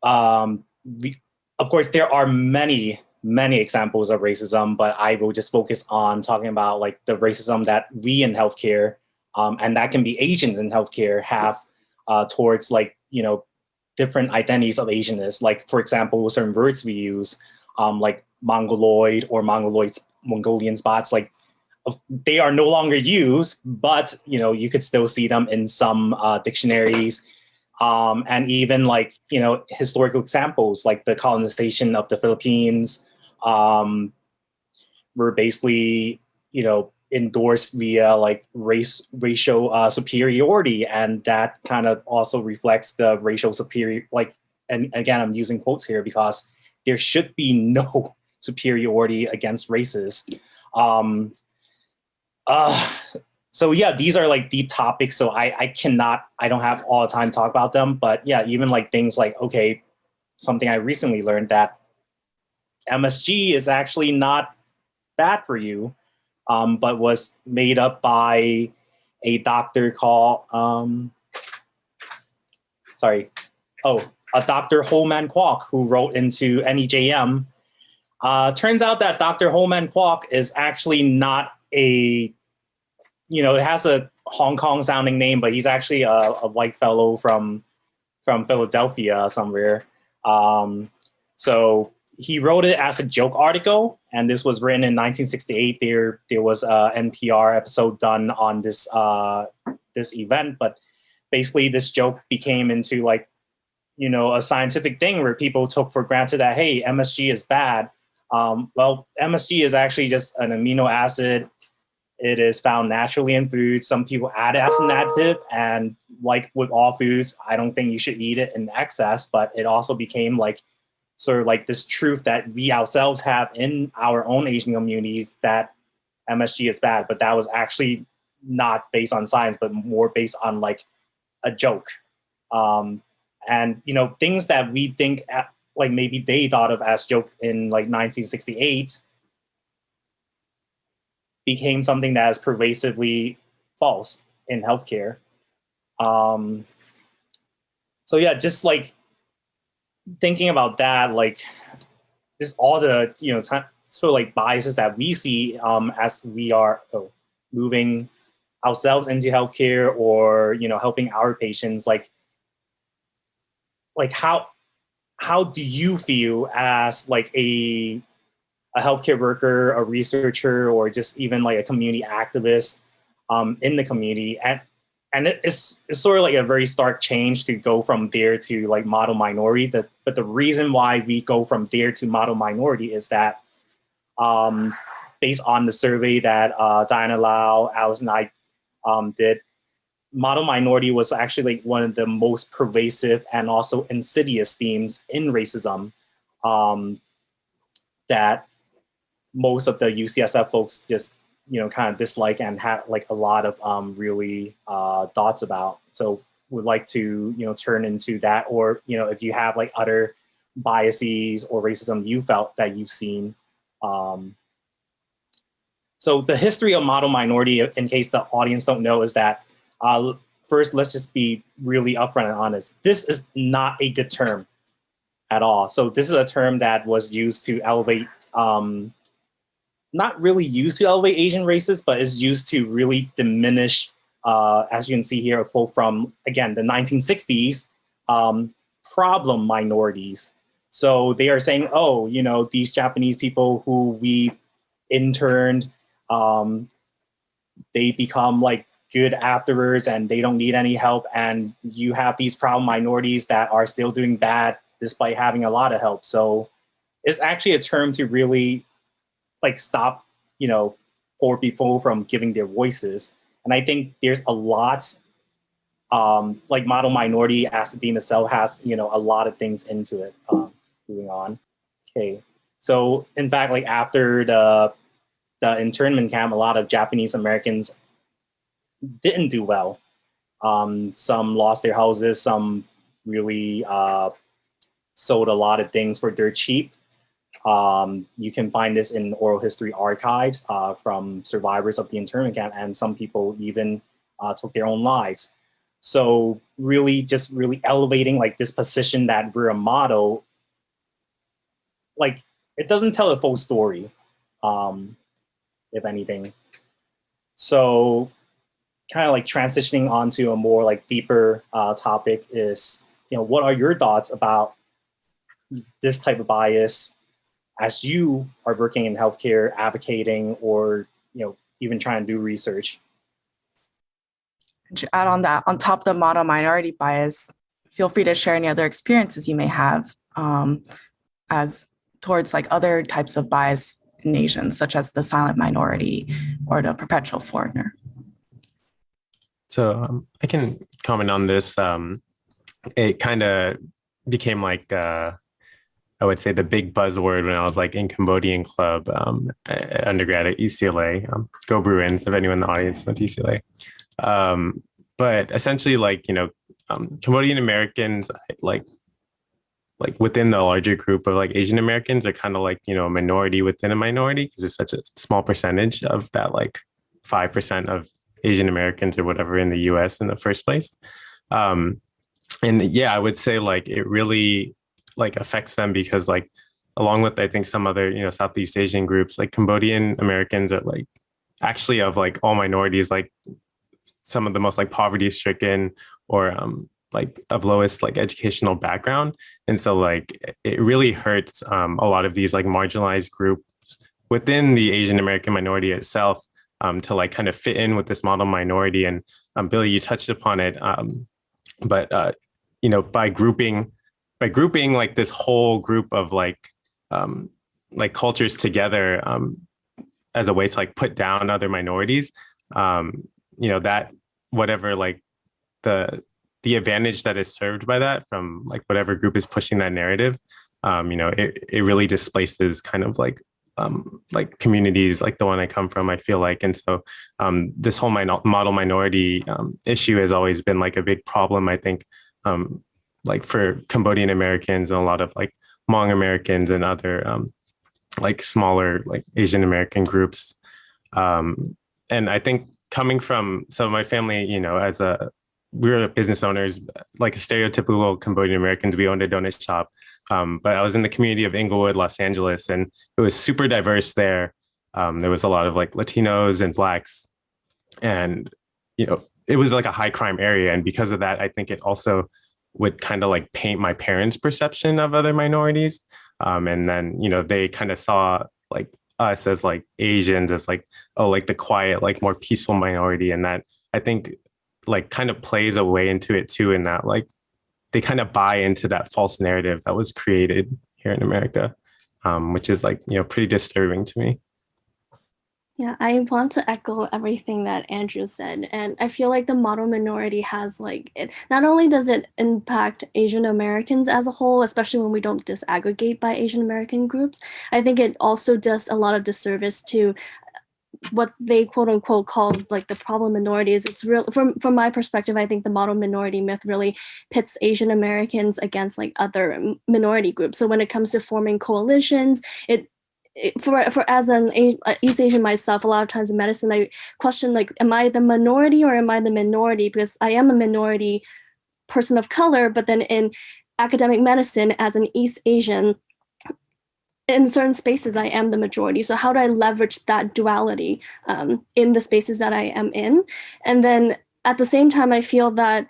Of course, there are many many examples of racism, but I will just focus on talking about like the racism that we in healthcare, and that can be Asians in healthcare, have towards like, different identities of Asianness. Like, for example, certain words we use, like Mongoloid or Mongolian spots, like they are no longer used, but you could still see them in some dictionaries. And even like, historical examples like the colonization of the Philippines were basically, endorsed via like racial superiority. And that kind of also reflects the racial superior, like, and again, I'm using quotes here because there should be no superiority against races. So yeah, these are like deep topics. So I don't have all the time to talk about them, but yeah, even like things like, okay, something I recently learned that MSG is actually not bad for you, but was made up by a doctor called, a Dr. Holman Kwok, who wrote into NEJM. Turns out that Dr. Holman Kwok is actually not it has a Hong Kong sounding name, but he's actually a white fellow from Philadelphia somewhere. So he wrote it as a joke article, and this was written in 1968. There was a NPR episode done on this event, but basically this joke became into like, a scientific thing where people took for granted that, hey, MSG is bad. Well, MSG is actually just an amino acid. It is found naturally in food. Some people add it as an additive, and like with all foods, I don't think you should eat it in excess, but it also became like sort of like this truth that we ourselves have in our own Asian communities that MSG is bad, but that was actually not based on science, but more based on like a joke. And, things that we think like maybe they thought of as joke in like 1968 became something that is pervasively false in healthcare. So yeah, just like thinking about that, like just all the, sort of like biases that we see as we are moving ourselves into healthcare or, helping our patients, like how do you feel as like a healthcare worker, a researcher, or just even like a community activist in the community? And it's sort of like a very stark change to go from there to like model minority. But the reason why we go from there to model minority is that based on the survey that Diana Lau, Alice, and I did, model minority was actually like one of the most pervasive and also insidious themes in racism that most of the UCSF folks just, kind of dislike and had like a lot of really thoughts about. So would like to, turn into that, or, if you have like other biases or racism you felt that you've seen. So the history of model minority, in case the audience don't know, is that first, let's just be really upfront and honest. This is not a good term at all. So this is a term that was used to elevate, not really used to elevate Asian races, but is used to really diminish, as you can see here, a quote from, again, the 1960s, problem minorities. So they are saying, oh, these Japanese people who we interned, they become like good afterwards and they don't need any help. And you have these problem minorities that are still doing bad despite having a lot of help. So it's actually a term to really like stop, poor people from giving their voices. And I think there's a lot, like model minority as the theme itself has, a lot of things into it. Moving on. Okay. So in fact, like after the internment camp, a lot of Japanese Americans didn't do well. Some lost their houses, some really sold a lot of things for dirt cheap. You can find this in oral history archives from survivors of the internment camp, and some people even took their own lives. So really just really elevating like this position that we're a model, like it doesn't tell a full story, if anything. So kind of like transitioning onto a more like deeper topic is, what are your thoughts about this type of bias as you are working in healthcare, advocating, or even trying to do research? To add on that, on top of the model minority bias, feel free to share any other experiences you may have as towards like other types of bias in Asians, such as the silent minority or the perpetual foreigner. So I can comment on this. It kind of became like, I would say, the big buzzword when I was like in Cambodian club undergrad at UCLA. Go Bruins, if anyone in the audience went to UCLA. But essentially, like, Cambodian Americans, like within the larger group of like Asian Americans, are kind of like, a minority within a minority, because it's such a small percentage of that, like 5% of Asian Americans or whatever in the US in the first place. And yeah, I would say like it really like affects them, because like along with, I think, some other, Southeast Asian groups, like Cambodian Americans are like actually, of like all minorities, like some of the most like poverty stricken or like of lowest like educational background. And so like it really hurts a lot of these like marginalized groups within the Asian American minority itself to like kind of fit in with this model minority. And Billy, you touched upon it, but by grouping like this whole group of like cultures together as a way to like put down other minorities, that whatever like the advantage that is served by that from like whatever group is pushing that narrative, it really displaces kind of like communities like the one I come from, I feel like. And so this whole model minority issue has always been like a big problem, I think, like for Cambodian Americans and a lot of like Hmong Americans and other like smaller like Asian American groups. And I think coming from, so my family, we were business owners, like stereotypical Cambodian Americans. We owned a donut shop, but I was in the community of Inglewood, Los Angeles, and it was super diverse there. There was a lot of like Latinos and Blacks, and it was like a high crime area. And because of that, I think it also would kind of like paint my parents' perception of other minorities. And then they kind of saw like us as like Asians as like, oh, like the quiet, like more peaceful minority, and that I think like kind of plays a way into it too, in that like they kind of buy into that false narrative that was created here in America, which is like, pretty disturbing to me. Yeah, I want to echo everything that Andrew said. And I feel like the model minority has like, it not only does it impact Asian Americans as a whole, especially when we don't disaggregate by Asian American groups, I think it also does a lot of disservice to what they quote unquote call like the problem minorities. It's real from my perspective. I think the model minority myth really pits Asian Americans against like other minority groups. So when it comes to forming coalitions, for as an East Asian myself, a lot of times in medicine, I question like, am I the minority or am I the minority? Because I am a minority person of color, but then in academic medicine, as an East Asian, in certain spaces, I am the majority. So how do I leverage that duality in the spaces that I am in? And then at the same time, I feel that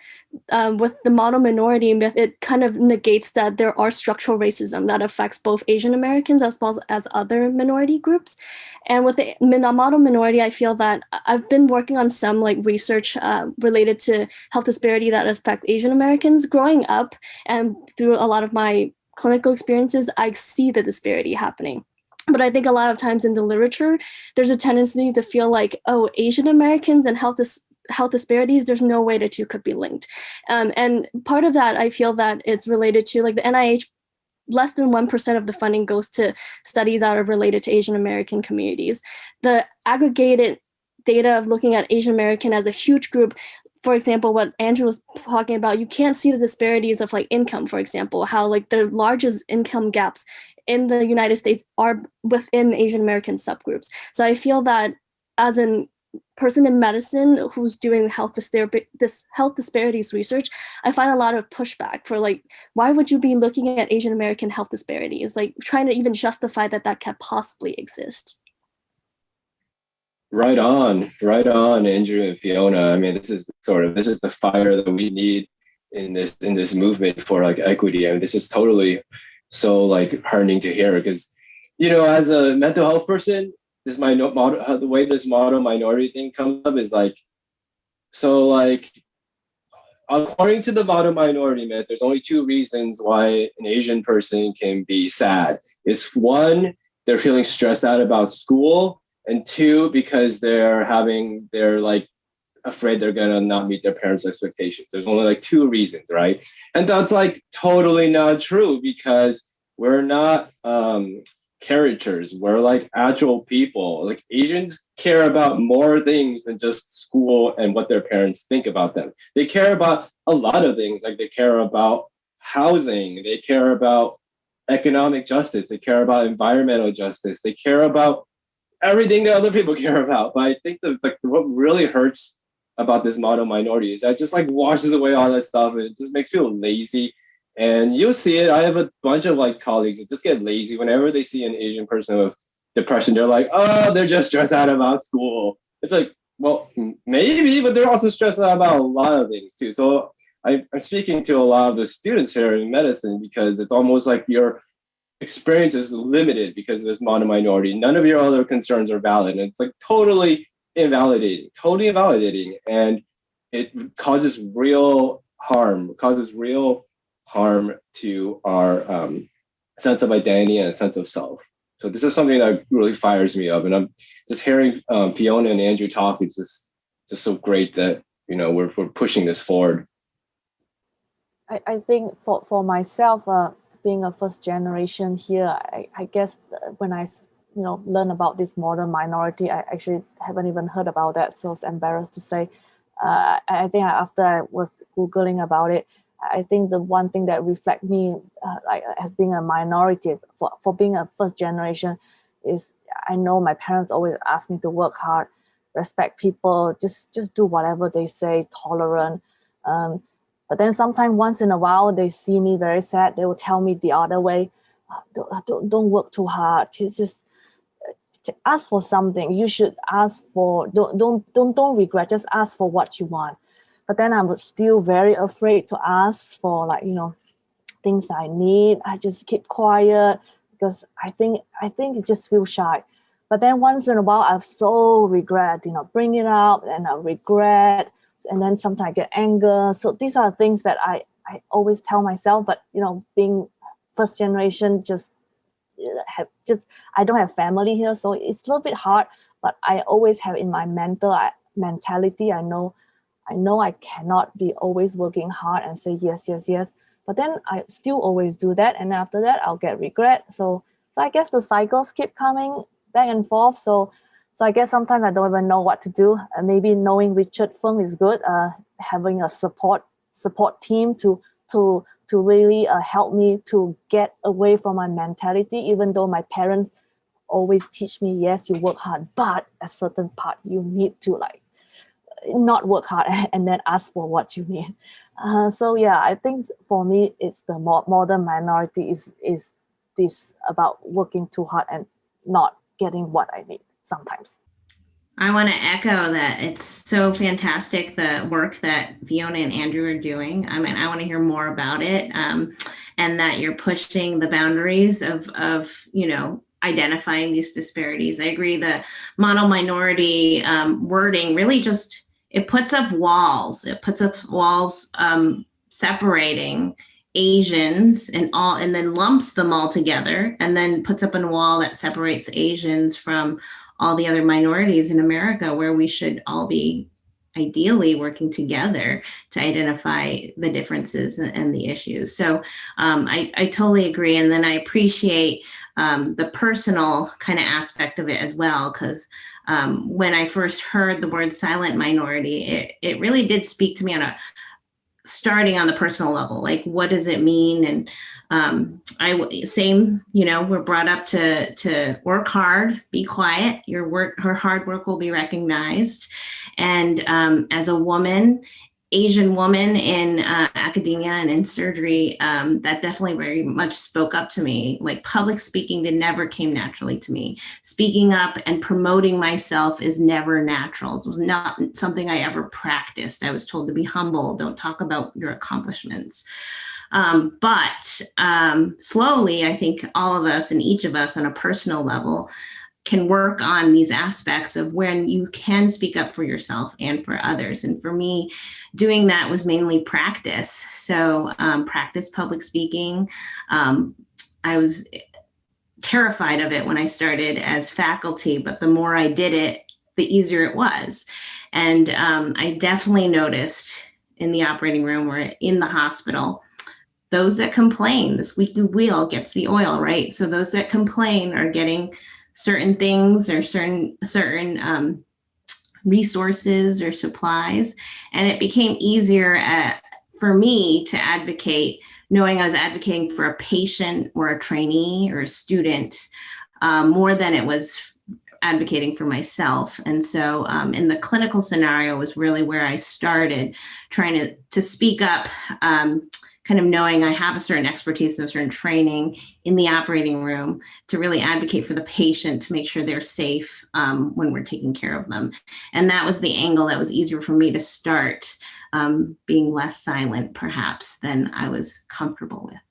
with the model minority myth, it kind of negates that there are structural racism that affects both Asian Americans as well as other minority groups. And with the model minority, I feel that I've been working on some like research related to health disparity that affect Asian Americans growing up, and through a lot of my clinical experiences, I see the disparity happening. But I think a lot of times in the literature, there's a tendency to feel like, oh, Asian Americans and health disparities, there's no way the two could be linked. And part of that, I feel that it's related to like the NIH, less than 1% of the funding goes to studies that are related to Asian American communities. The aggregated data of looking at Asian American as a huge group, for example, what Andrew was talking about, you can't see the disparities of like income, for example, how like the largest income gaps in the United States are within Asian American subgroups. So I feel that as an person in medicine who's doing this health disparities research, I find a lot of pushback for like, why would you be looking at Asian American health disparities? Like trying to even justify that can possibly exist. Right on, Andrew and Fiona. I mean, this is the fire that we need in this movement for like equity. I mean, this is totally so like heartening to hear, because, you know, as a mental health person, this the way this model minority thing comes up is like, so like, according to the model minority myth, there's only two reasons why an Asian person can be sad. It's one, they're feeling stressed out about school, and two, because they're like afraid they're gonna not meet their parents' expectations. There's only like two reasons, right? And that's like totally not true, because we're not caricatures. We're like actual people. Like Asians care about more things than just school and what their parents think about them. They care about a lot of things. Like they care about housing. They care about economic justice. They care about environmental justice. They care about everything that other people care about. But I think what really hurts about this model minority is that just like washes away all that stuff, and it just makes you feel lazy. And you'll see it. I have a bunch of like colleagues that just get lazy whenever they see an Asian person with depression. They're like, oh, they're just stressed out about school. It's like, well, maybe, but they're also stressed out about a lot of things too. So I'm speaking to a lot of the students here in medicine, because it's almost like your experience is limited because of this model minority. None of your other concerns are valid. And it's like totally invalidating. And it causes real harm to our sense of identity and a sense of self. So this is something that really fires me up. And I'm just hearing Fiona and Andrew talk. It's just so great that, you know, we're pushing this forward. I think for myself, being a first generation here, I guess when I learn about this modern minority, I actually haven't even heard about that. So it's embarrassed to say. I think after I was Googling about it, I think the one thing that reflects me like as being a minority for being a first generation is I know my parents always ask me to work hard, respect people, just do whatever they say, tolerant. But then sometimes once in a while they see me very sad, they will tell me the other way, don't work too hard. Just ask for something. You should ask for, don't regret, just ask for what you want. But then I was still very afraid to ask for things I need. I just keep quiet because I think it just feels shy. But then once in a while I so regret, bring it up and I regret. And then sometimes I get anger. So these are things that I always tell myself, but being first generation, I don't have family here. So it's a little bit hard, but I always have in my mentality, I know I cannot be always working hard and say yes. But then I still always do that. And after that, I'll get regret. So I guess the cycles keep coming back and forth. So I guess sometimes I don't even know what to do. Maybe knowing Richard Feng is good. Having a support team to really help me to get away from my mentality, even though my parents always teach me, yes, you work hard, but at a certain part, you need to not work hard and then ask for what you need. So yeah, I think for me, it's the modern minority is this about working too hard and not getting what I need sometimes. I want to echo that. It's so fantastic, the work that Fiona and Andrew are doing. I mean, I want to hear more about it, and that you're pushing the boundaries of identifying these disparities. I agree. The model minority wording really just, it puts up walls. It puts up walls separating Asians and then lumps them all together, and then puts up a wall that separates Asians from all the other minorities in America, where we should all be ideally working together to identify the differences and the issues. So I totally agree. And then I appreciate the personal kind of aspect of it as well, because when I first heard the word silent minority, it really did speak to me on starting on the personal level, like what does it mean? And we're brought up to work hard, be quiet. Her hard work will be recognized. And as a woman, Asian woman in academia and in surgery, that definitely very much spoke up to me. Like public speaking never came naturally to me. Speaking up and promoting myself is never natural. It was not something I ever practiced. I was told to be humble, don't talk about your accomplishments. But slowly, I think all of us and each of us on a personal level can work on these aspects of when you can speak up for yourself and for others. And for me, doing that was mainly practice. So practice public speaking. I was terrified of it when I started as faculty, but the more I did it, the easier it was. And I definitely noticed in the operating room or in the hospital, those that complain, the squeaky wheel gets the oil, right? So those that complain are getting certain things or certain resources or supplies. And it became easier for me to advocate, knowing I was advocating for a patient or a trainee or a student more than it was advocating for myself. And so in the clinical scenario was really where I started trying to speak up, kind of knowing I have a certain expertise and a certain training in the operating room to really advocate for the patient to make sure they're safe when we're taking care of them. And that was the angle that was easier for me to start, being less silent perhaps than I was comfortable with.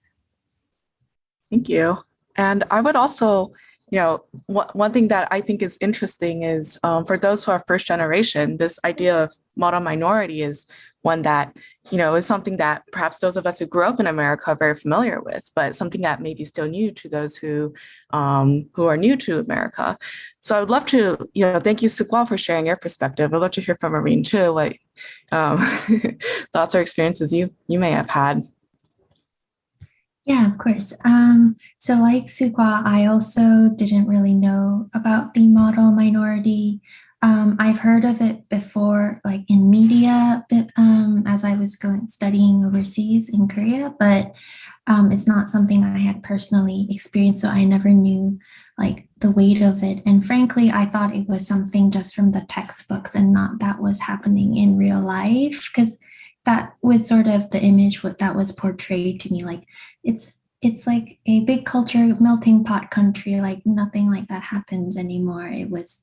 Thank you. And I would also, one thing that I think is interesting is for those who are first generation, this idea of model minority is one that, is something that perhaps those of us who grew up in America are very familiar with, but something that may be still new to those who are new to America. So I would love to, thank you, Sook, for sharing your perspective. I'd love to hear from Maureen too, like thoughts or experiences you may have had. Yeah, of course. So like Sukwa, I also didn't really know about the model minority. I've heard of it before, like in media, as I was studying overseas in Korea, but it's not something I had personally experienced, so I never knew like the weight of it. And frankly, I thought it was something just from the textbooks and not that was happening in real life, because that was sort of the image that was portrayed to me. Like it's like a big culture melting pot country, like nothing like that happens anymore. It was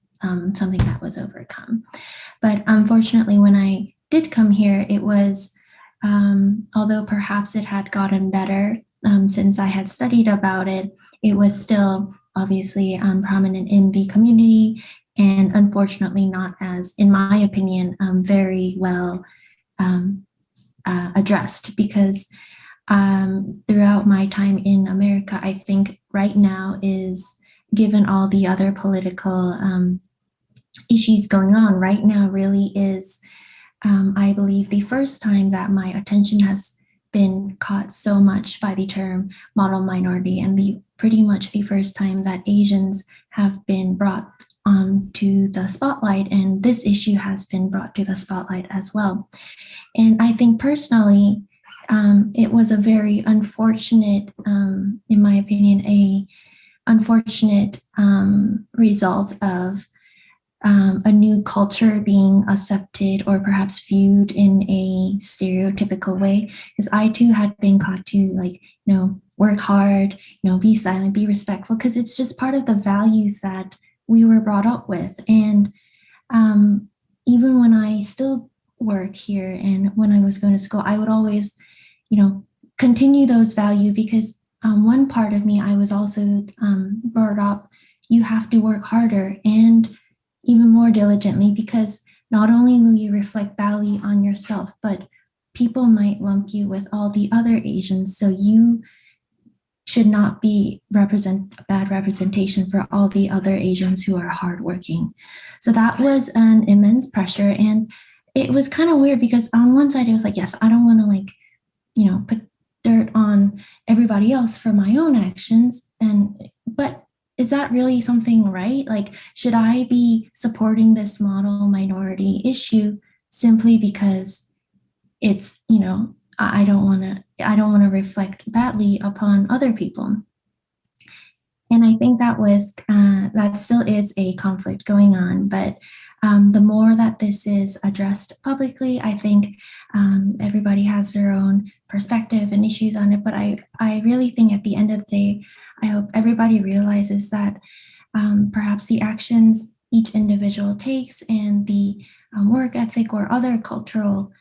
something that was overcome. But unfortunately, when I did come here, it was, although perhaps it had gotten better since I had studied about it, it was still obviously prominent in the community and unfortunately not as, in my opinion, very well addressed, because throughout my time in America, I think right now is, given all the other political issues going on right now, really is, I believe, the first time that my attention has been caught so much by the term model minority, and pretty much the first time that Asians have been brought to the spotlight, and this issue has been brought to the spotlight as well. And I think personally, it was a very unfortunate, in my opinion, unfortunate result of a new culture being accepted or perhaps viewed in a stereotypical way. Because I too had been caught to work hard, be silent, be respectful, because it's just part of the values that we were brought up with. And even when I still work here and when I was going to school, I would always, continue those values, because one part of me, I was also brought up, you have to work harder and even more diligently, because not only will you reflect value on yourself, but people might lump you with all the other Asians. So you should not be a bad representation for all the other Asians who are hardworking. So that was an immense pressure. And it was kind of weird, because on one side, it was like, yes, I don't want to put dirt on everybody else for my own actions. But is that really something right? Like, should I be supporting this model minority issue simply because it's, you know, I don't want to reflect badly upon other people. And I think that still is a conflict going on, but the more that this is addressed publicly, I think everybody has their own perspective and issues on it. But I really think at the end of the day, I hope everybody realizes that perhaps the actions each individual takes and the work ethic or other cultural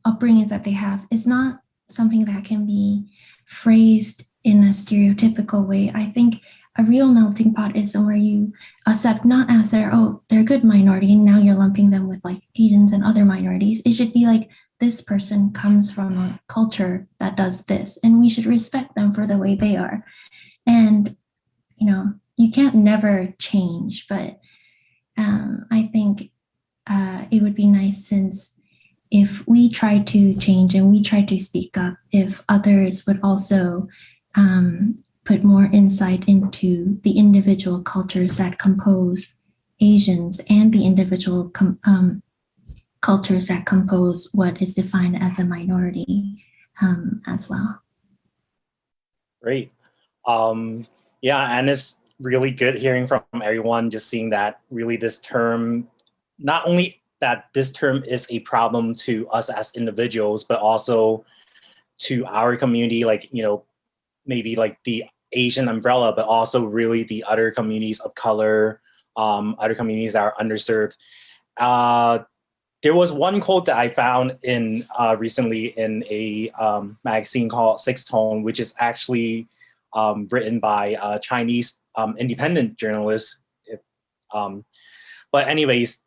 upbringings that they have is not something that can be phrased in a stereotypical way. I think a real melting pot is somewhere you accept not as they're a good minority and now you're lumping them with like Asians and other minorities. It should be like, this person comes from a culture that does this and we should respect them for the way they are. And, you know, you can't never change, but I think it would be nice, since if we try to change and we try to speak up, if others would also put more insight into the individual cultures that compose Asians and the individual cultures that compose what is defined as a minority as well. Great. Yeah, and it's really good hearing from everyone, just seeing that really this term, not only that this term is a problem to us as individuals, but also to our community, like, you know, maybe like the Asian umbrella, but also really the other communities of color, other communities that are underserved. There was one quote that I found in recently in a magazine called Sixth Tone, which is actually written by a Chinese independent journalist. But anyways,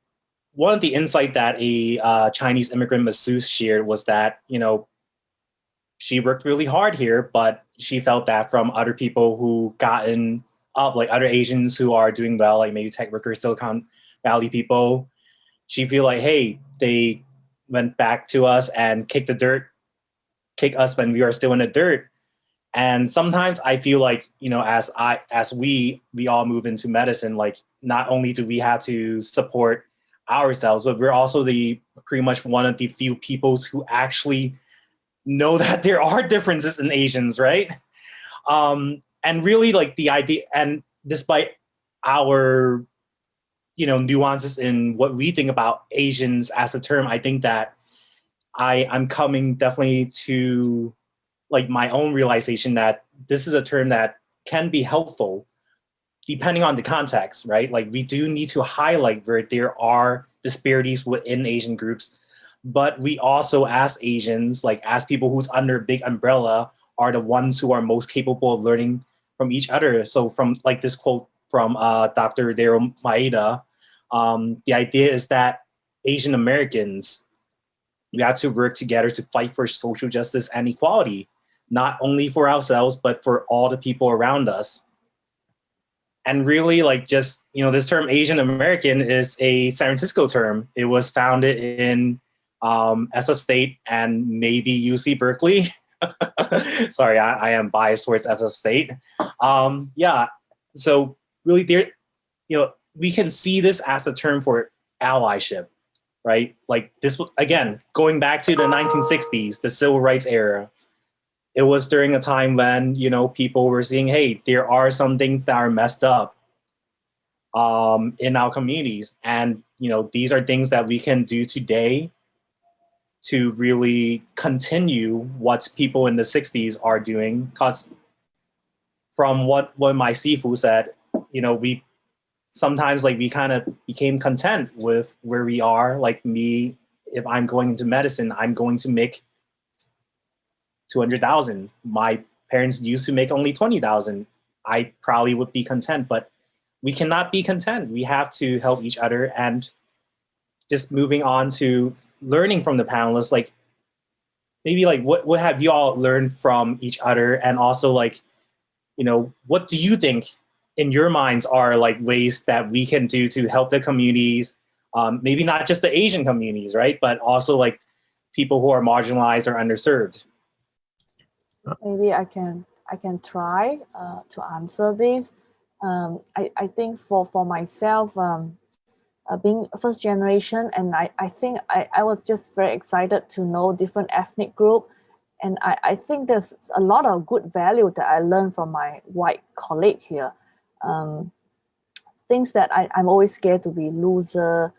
one of the insight that a Chinese immigrant masseuse shared was that, you know, she worked really hard here, but she felt that from other people who gotten up, like other Asians who are doing well, like maybe tech workers, Silicon Valley people, she feel like, hey, they went back to us and kick us when we are still in the dirt. And sometimes I feel like, you know, as we all move into medicine, like not only do we have to support ourselves, but we're also pretty much one of the few peoples who actually know that there are differences in Asians, right? And really like the idea, and despite our, you know, nuances in what we think about Asians as a term, I think that I'm coming definitely to like my own realization that this is a term that can be helpful depending on the context, right? Like we do need to highlight where there are disparities within Asian groups, but we also as Asians, like as people who's under a big umbrella, are the ones who are most capable of learning from each other. So from like this quote from Dr. Daryl Maeda, the idea is that Asian Americans, we have to work together to fight for social justice and equality, not only for ourselves, but for all the people around us. And really like just, you know, this term Asian American is a San Francisco term. It was founded in SF State and maybe UC Berkeley. Sorry, I am biased towards SF State. Yeah, so really there, you know, we can see this as a term for allyship, right? Like this, again, going back to the 1960s, the civil rights era, it was during a time when, you know, people were seeing, hey, there are some things that are messed up in our communities. And, you know, these are things that we can do today to really continue what people in the 60s are doing. Because from what my Sifu said, you know, we sometimes like we kind of became content with where we are. Like me, if I'm going into medicine, I'm going to make 200,000. My parents used to make only 20,000. I probably would be content, but we cannot be content. We have to help each other. And just moving on to learning from the panelists, like maybe like what have you all learned from each other? And also like, you know, what do you think in your minds are like ways that we can do to help the communities, maybe not just the Asian communities, right? But also like people who are marginalized or underserved. Maybe I can try to answer this. I think for myself, being first generation, and I think I was just very excited to know different ethnic group. And I think there's a lot of good value that I learned from my white colleague here. Things that I'm always scared to be loser,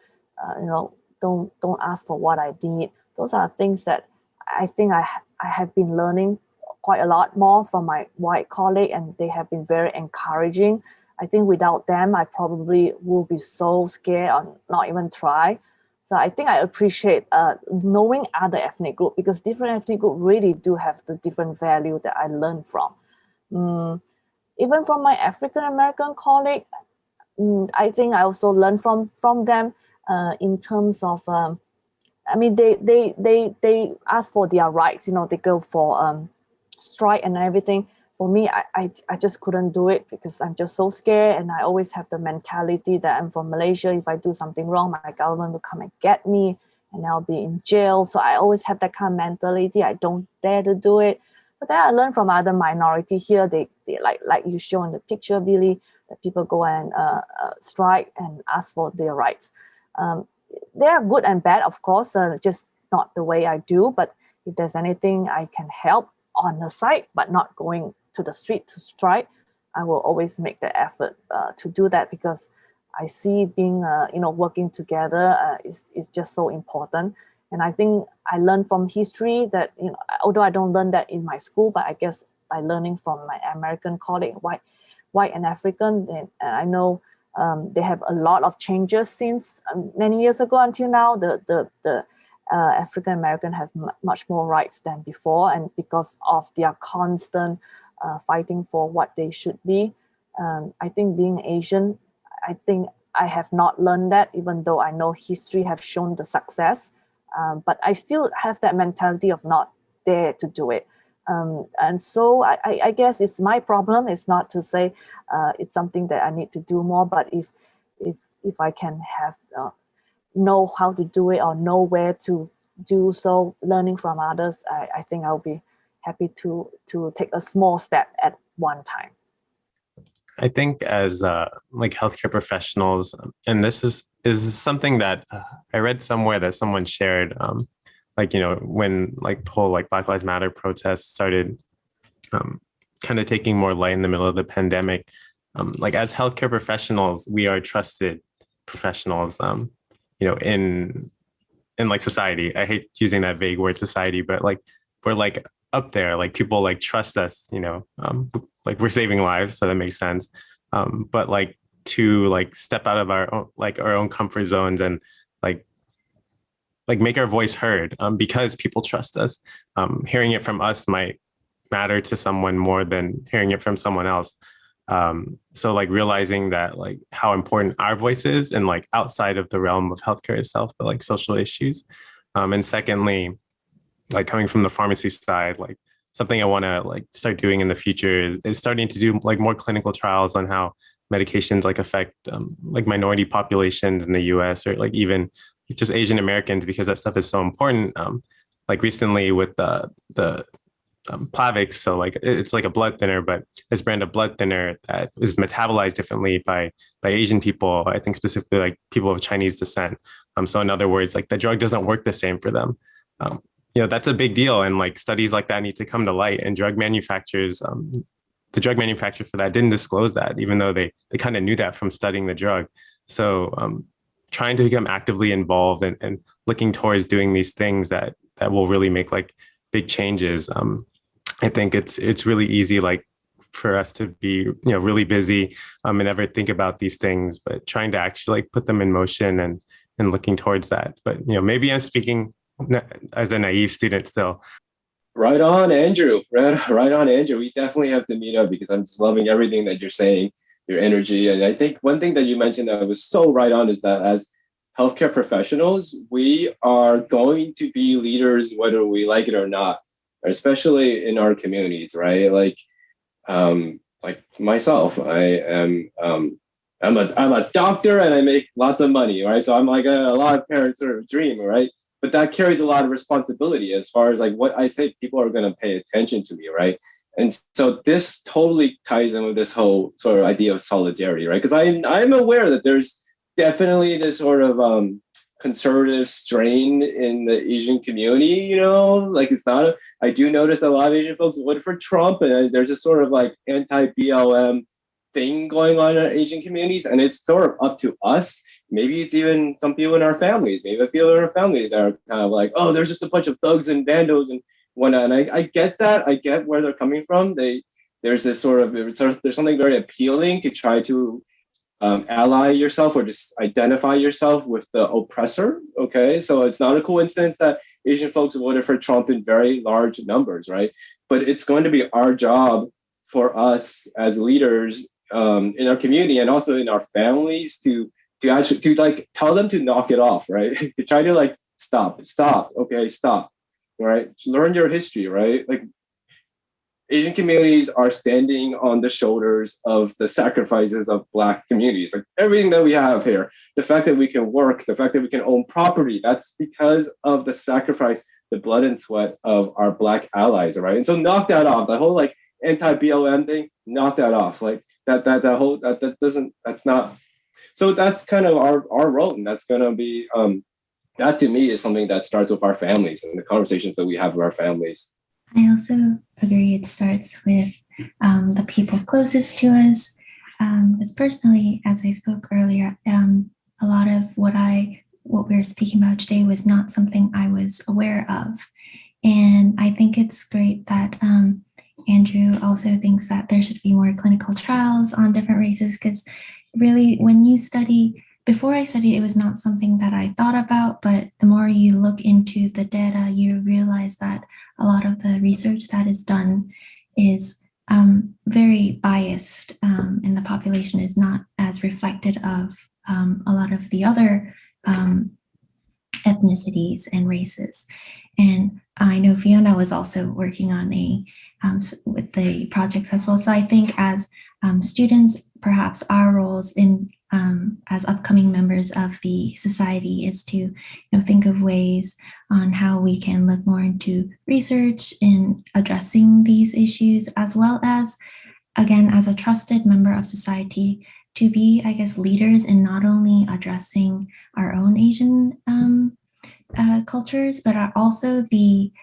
don't ask for what I need. Those are things that I think I have been learning quite a lot more from my white colleague, and they have been very encouraging. I think without them, I probably will be so scared or not even try. So I think I appreciate knowing other ethnic group, because different ethnic group really do have the different value that I learned from. Even from my African American colleague, I think I also learned from them in terms of, they ask for their rights, they go for strike and everything. For me, I just couldn't do it because I'm just so scared, and I always have the mentality that I'm from Malaysia. If I do something wrong, my government will come and get me and I'll be in jail. So I always have that kind of mentality. I don't dare to do it. But then I learned from other minority here. They like you show in the picture, Billy, that people go and strike and ask for their rights. They are good and bad, of course, just not the way I do. But if there's anything I can help on the side, but not going to the street to strike, I will always make the effort to do that, because I see being, working together is just so important. And I think I learned from history that, although I don't learn that in my school, but I guess by learning from my American colleague, white and African, and I know they have a lot of changes since many years ago until now. The African American have much more rights than before, and because of their constant fighting for what they should be. I think being Asian, I think I have not learned that, even though I know history have shown the success, but I still have that mentality of not dare to do it. And so I guess it's my problem. It's not to say it's something that I need to do more, but if I can have know how to do it or know where to do so, learning from others, I think I'll be happy to take a small step at one time. I think as healthcare professionals, and this is something that I read somewhere that someone shared, when the whole Black Lives Matter protests started kind of taking more light in the middle of the pandemic. As healthcare professionals, we are trusted professionals, in society. I hate using that vague word society, but we're up there, people trust us, we're saving lives, so that makes sense. But to step out of our own comfort zones and make our voice heard, because people trust us. Hearing it from us might matter to someone more than hearing it from someone else. So realizing that how important our voice is, and outside of the realm of healthcare itself, but social issues. And secondly, coming from the pharmacy side, something I want to start doing in the future is starting to do more clinical trials on how medications affect minority populations in the US, or even just Asian Americans, because that stuff is so important. Recently with the Plavix, so it's a blood thinner, but this brand of blood thinner that is metabolized differently by Asian people, I think specifically people of Chinese descent. So in other words, the drug doesn't work the same for them. That's a big deal, and studies like that need to come to light. And drug manufacturers, the drug manufacturer for that didn't disclose that, even though they kind of knew that from studying the drug. So trying to become actively involved and looking towards doing these things that will really make big changes. I think it's really easy for us to be really busy and never think about these things, but trying to actually put them in motion and looking towards that. But maybe I'm speaking as a naive student still. Right on, Andrew. Right on, Andrew. We definitely have to meet up, because I'm just loving everything that you're saying, your energy. And I think one thing that you mentioned that was so right on is that as healthcare professionals, we are going to be leaders whether we like it or not, especially in our communities, right? Like myself, I'm a doctor and I make lots of money, right? So I'm a lot of parents sort of dream, right? But that carries a lot of responsibility as far as what I say, people are going to pay attention to me, right? And so this totally ties in with this whole sort of idea of solidarity, right? Because I'm aware that there's definitely this sort of conservative strain in the Asian community, you know, like it's not a, I do notice a lot of Asian folks voted for Trump, and there's a sort of like anti-BLM thing going on in Asian communities, and it's sort of up to us. Maybe it's even some people in our families, maybe a few in our families that are kind of like, oh, there's just a bunch of thugs and vandals and whatnot. And I get that, I get where they're coming from. There's this sort of, there's something very appealing to try to ally yourself or just identify yourself with the oppressor. Okay, so it's not a coincidence that Asian folks voted for Trump in very large numbers, right? But it's going to be our job for us as leaders in our community and also in our families to actually to like tell them to knock it off, right? To try to like stop, okay, stop, right? Learn your history, right? Like Asian communities are standing on the shoulders of the sacrifices of Black communities. Like everything that we have here, the fact that we can work, the fact that we can own property, that's because of the sacrifice, the blood and sweat of our Black allies, right? And so knock that off. The whole like anti-BLM thing, knock that off. Like that doesn't, that's not. So that's kind of our role, and that's gonna be that to me is something that starts with our families and the conversations that we have with our families. I also agree it starts with the people closest to us. Because personally, as I spoke earlier, a lot of what we were speaking about today was not something I was aware of. And I think it's great that Andrew also thinks that there should be more clinical trials on different races, because really when you study, before I studied, it was not something that I thought about, but the more you look into the data, you realize that a lot of the research that is done is very biased, and the population is not as reflected of a lot of the other ethnicities and races. And I know Fiona was also working on with the projects as well. So I think as students, perhaps our roles in as upcoming members of the society is to think of ways on how we can look more into research in addressing these issues, as well as, again, as a trusted member of society, to be, I guess, leaders in not only addressing our own Asian cultures, but are also the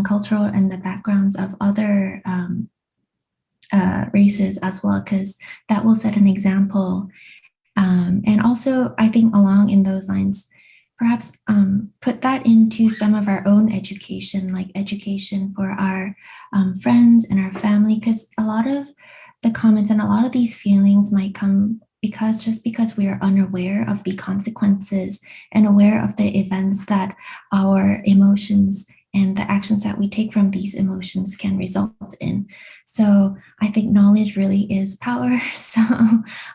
cultural and the backgrounds of other races as well, because that will set an example. And also, I think along in those lines, perhaps put that into some of our own education, like education for our friends and our family, because a lot of the comments and a lot of these feelings might come because we are unaware of the consequences and aware of the events that our emotions and the actions that we take from these emotions can result in. So I think knowledge really is power. So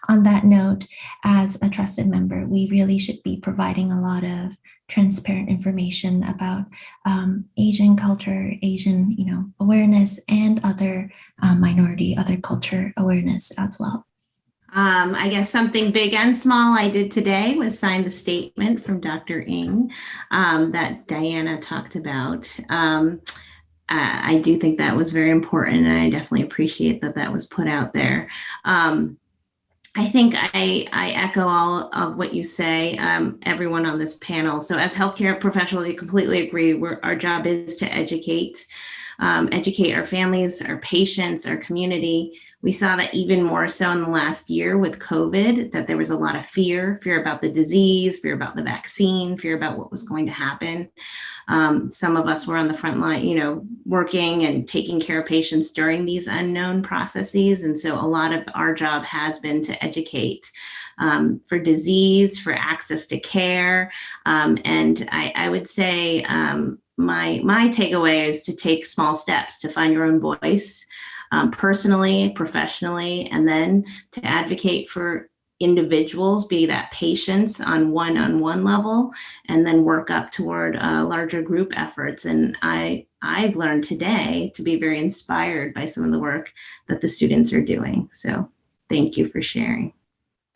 on that note, as a trusted member, we really should be providing a lot of transparent information about Asian culture, Asian, awareness, and other other culture awareness as well. I guess something big and small I did today was sign the statement from Dr. Ng that Diana talked about. I do think that was very important, and I definitely appreciate that was put out there. I think I echo all of what you say, everyone on this panel. So as healthcare professionals, I completely agree. Our job is to educate our families, our patients, our community. We saw that even more so in the last year with COVID, that there was a lot of fear about the disease, fear about the vaccine, fear about what was going to happen. Some of us were on the front line, working and taking care of patients during these unknown processes. And so a lot of our job has been to educate for disease, for access to care. And I would say my takeaway is to take small steps to find your own voice. Personally, professionally, and then to advocate for individuals, be that patients on one-on-one level, and then work up toward larger group efforts. And I've learned today to be very inspired by some of the work that the students are doing. So thank you for sharing.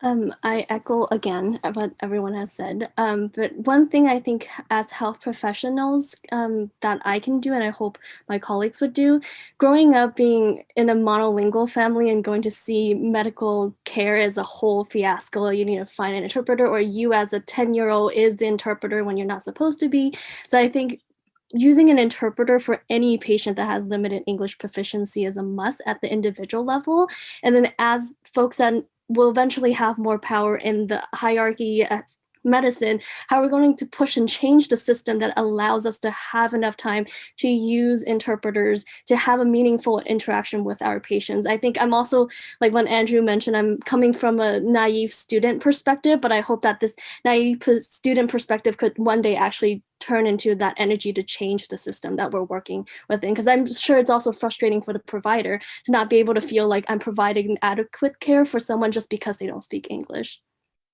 I echo again what everyone has said. But one thing I think as health professionals that I can do, and I hope my colleagues would do, growing up being in a monolingual family and going to see medical care as a whole fiasco, you need to find an interpreter, or you as a 10-year-old is the interpreter when you're not supposed to be. So I think using an interpreter for any patient that has limited English proficiency is a must at the individual level. And then as folks that will eventually have more power in the hierarchy at medicine, how we're going to push and change the system that allows us to have enough time to use interpreters to have a meaningful interaction with our patients. I think I'm also, like when Andrew mentioned, I'm coming from a naive student perspective, but I hope that this naive student perspective could one day actually turn into that energy to change the system that we're working within. Because I'm sure it's also frustrating for the provider to not be able to feel like I'm providing adequate care for someone just because they don't speak English.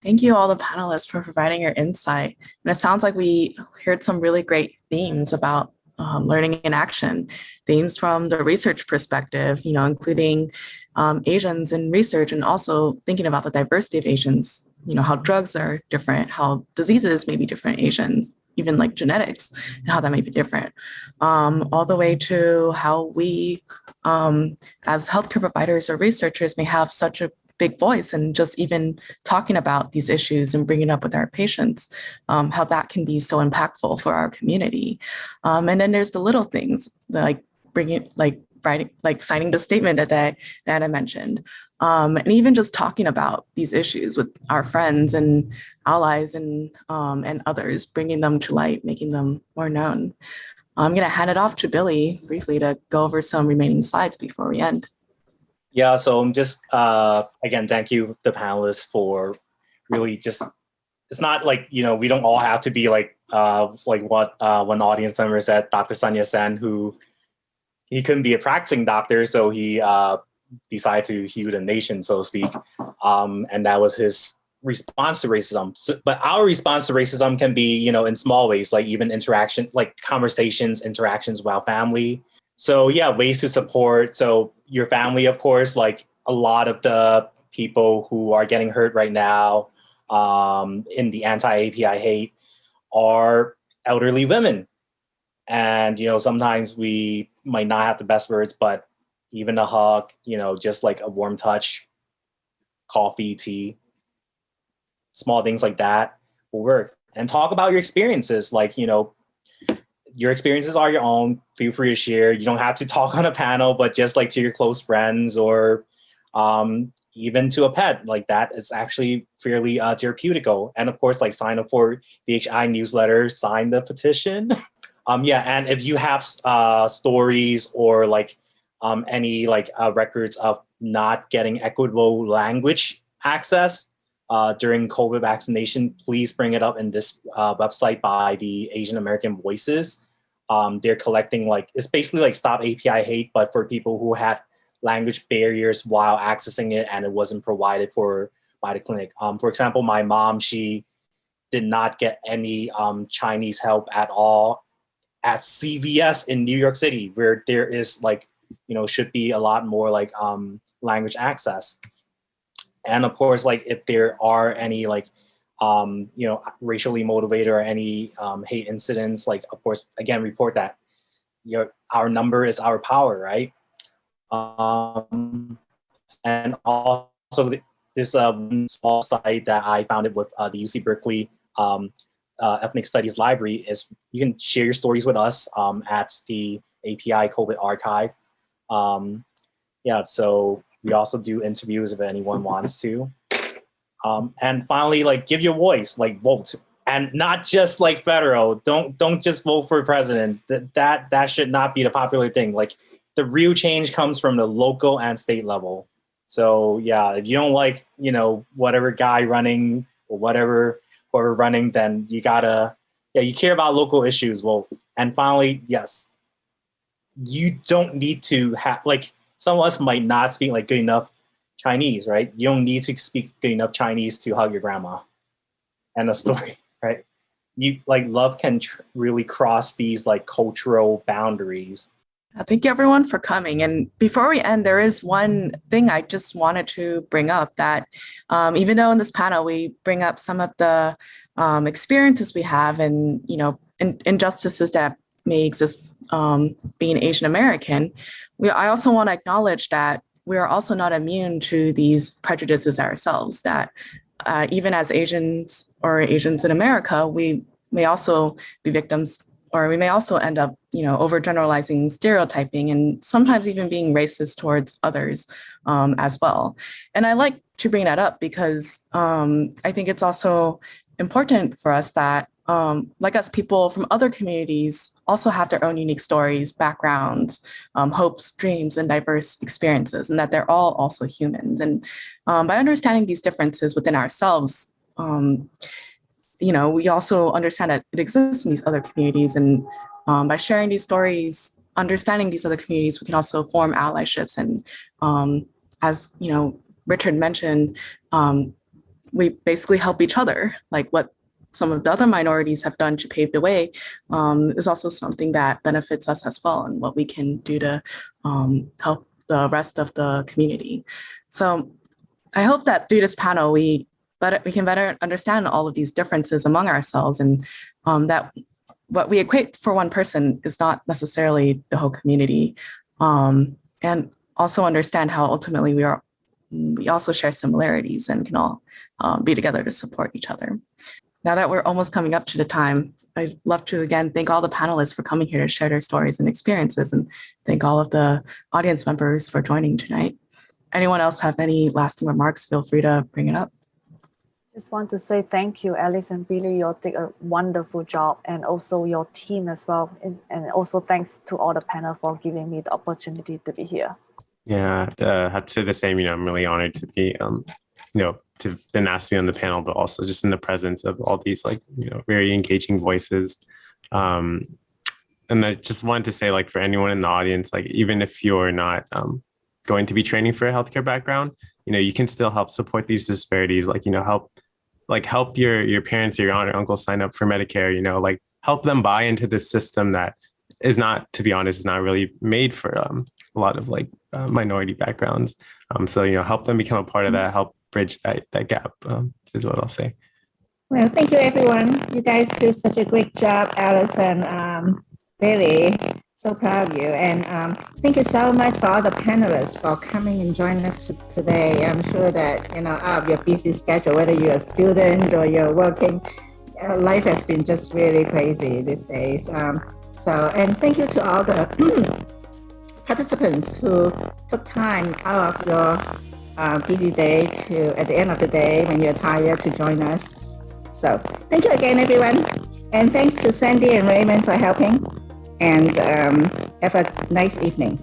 Thank you all the panelists for providing your insight. And it sounds like we heard some really great themes about learning in action, themes from the research perspective, including Asians in research, and also thinking about the diversity of Asians, how drugs are different, how diseases may be different Asians, even like genetics and how that may be different, all the way to how we as healthcare providers or researchers may have such a big voice and just even talking about these issues and bringing it up with our patients, how that can be so impactful for our community. And then there's the little things like writing, like signing the statement that I mentioned. And even just talking about these issues with our friends and allies and others, bringing them to light, making them more known. I'm going to hand it off to Billy briefly to go over some remaining slides before we end. Yeah, so I'm just, again, thank you, the panelists, for really just, it's not like, we don't all have to be like what one audience member said, Dr. Sanya Sen, who he couldn't be a practicing doctor, so he decided to heal the nation, so to speak. And that was his response to racism. So, but our response to racism can be, in small ways, like even interaction, like conversations, interactions with our family. So yeah, ways to support. So your family, of course, like a lot of the people who are getting hurt right now in the anti-API hate are elderly women. And, sometimes we might not have the best words, but even a hug, just like a warm touch, coffee, tea, small things like that will work. And talk about your experiences, like, your experiences are your own. Feel free to share. You don't have to talk on a panel, but just like to your close friends or even to a pet, like that is actually fairly therapeutical. And of course, like sign up for the HI newsletter, sign the petition. Yeah, and if you have stories or like any like records of not getting equitable language access during COVID vaccination, please bring it up in this website by the Asian American Voices. They're collecting it's basically like Stop API Hate, but for people who had language barriers while accessing it and it wasn't provided for by the clinic. For example, my mom, she did not get any Chinese help at all at CVS in New York City, where there is should be a lot more language access. And of course, if there are any racially motivated or any hate incidents, of course, again, report that. Our number is our power, right? And also this small site that I founded with the UC Berkeley Ethnic Studies Library is you can share your stories with us at the API COVID archive. Yeah, so we also do interviews if anyone wants to. And finally, give your voice, vote. And not just federal, don't just vote for president. That should not be the popular thing. The real change comes from the local and state level. So yeah, if you don't like, whatever guy running or whoever running, then you gotta, you care about local issues. Well, and finally, yes, you don't need to have, some of us might not speak good enough Chinese, right? You don't need to speak good enough Chinese to hug your grandma. End of story, right? You love can really cross these cultural boundaries. Thank you everyone for coming. And before we end, there is one thing I just wanted to bring up that even though in this panel we bring up some of the experiences we have and injustices that may exist being Asian American, I also want to acknowledge that we are also not immune to these prejudices ourselves, that even as Asians or Asians in America, we may also be victims, or we may also end up, overgeneralizing, stereotyping, and sometimes even being racist towards others as well. And I like to bring that up because I think it's also important for us that, like us, people from other communities also have their own unique stories, backgrounds, hopes, dreams, and diverse experiences, and that they're all also humans. And by understanding these differences within ourselves, we also understand that it exists in these other communities. And by sharing these stories, understanding these other communities, we can also form allyships. And as Richard mentioned, we basically help each other. Like what some of the other minorities have done to pave the way is also something that benefits us as well, and what we can do to help the rest of the community. So I hope that through this panel, we can better understand all of these differences among ourselves, and that what we equate for one person is not necessarily the whole community, and also understand how ultimately we also share similarities and can all be together to support each other. Now that we're almost coming up to the time, I'd love to again thank all the panelists for coming here to share their stories and experiences, and thank all of the audience members for joining tonight. Anyone else have any lasting remarks? Feel free to bring it up. Just want to say thank you, Alice and Billy. You did a wonderful job, and also your team as well. And also thanks to all the panel for giving me the opportunity to be here. Yeah, I have to say the same. I'm really honored to be, to been asked to be on the panel, but also just in the presence of all these very engaging voices. And I just wanted to say, for anyone in the audience, even if you're not going to be training for a healthcare background, you can still help support these disparities. Help your parents or your aunt or uncle sign up for Medicare. Help them buy into this system that is not, to be honest, is not really made for a lot of minority backgrounds. So help them become a part of that. Help bridge that gap is what I'll say. Well, thank you, everyone. You guys did such a great job, Alice and Billy. So proud of you. And thank you so much for all the panelists for coming and joining us today. I'm sure that, out of your busy schedule, whether you're a student or you're working, life has been just really crazy these days. And thank you to all the participants who took time out of your busy day to, at the end of the day, when you're tired, to join us. So thank you again, everyone. And thanks to Sandy and Raymond for helping. And have a nice evening.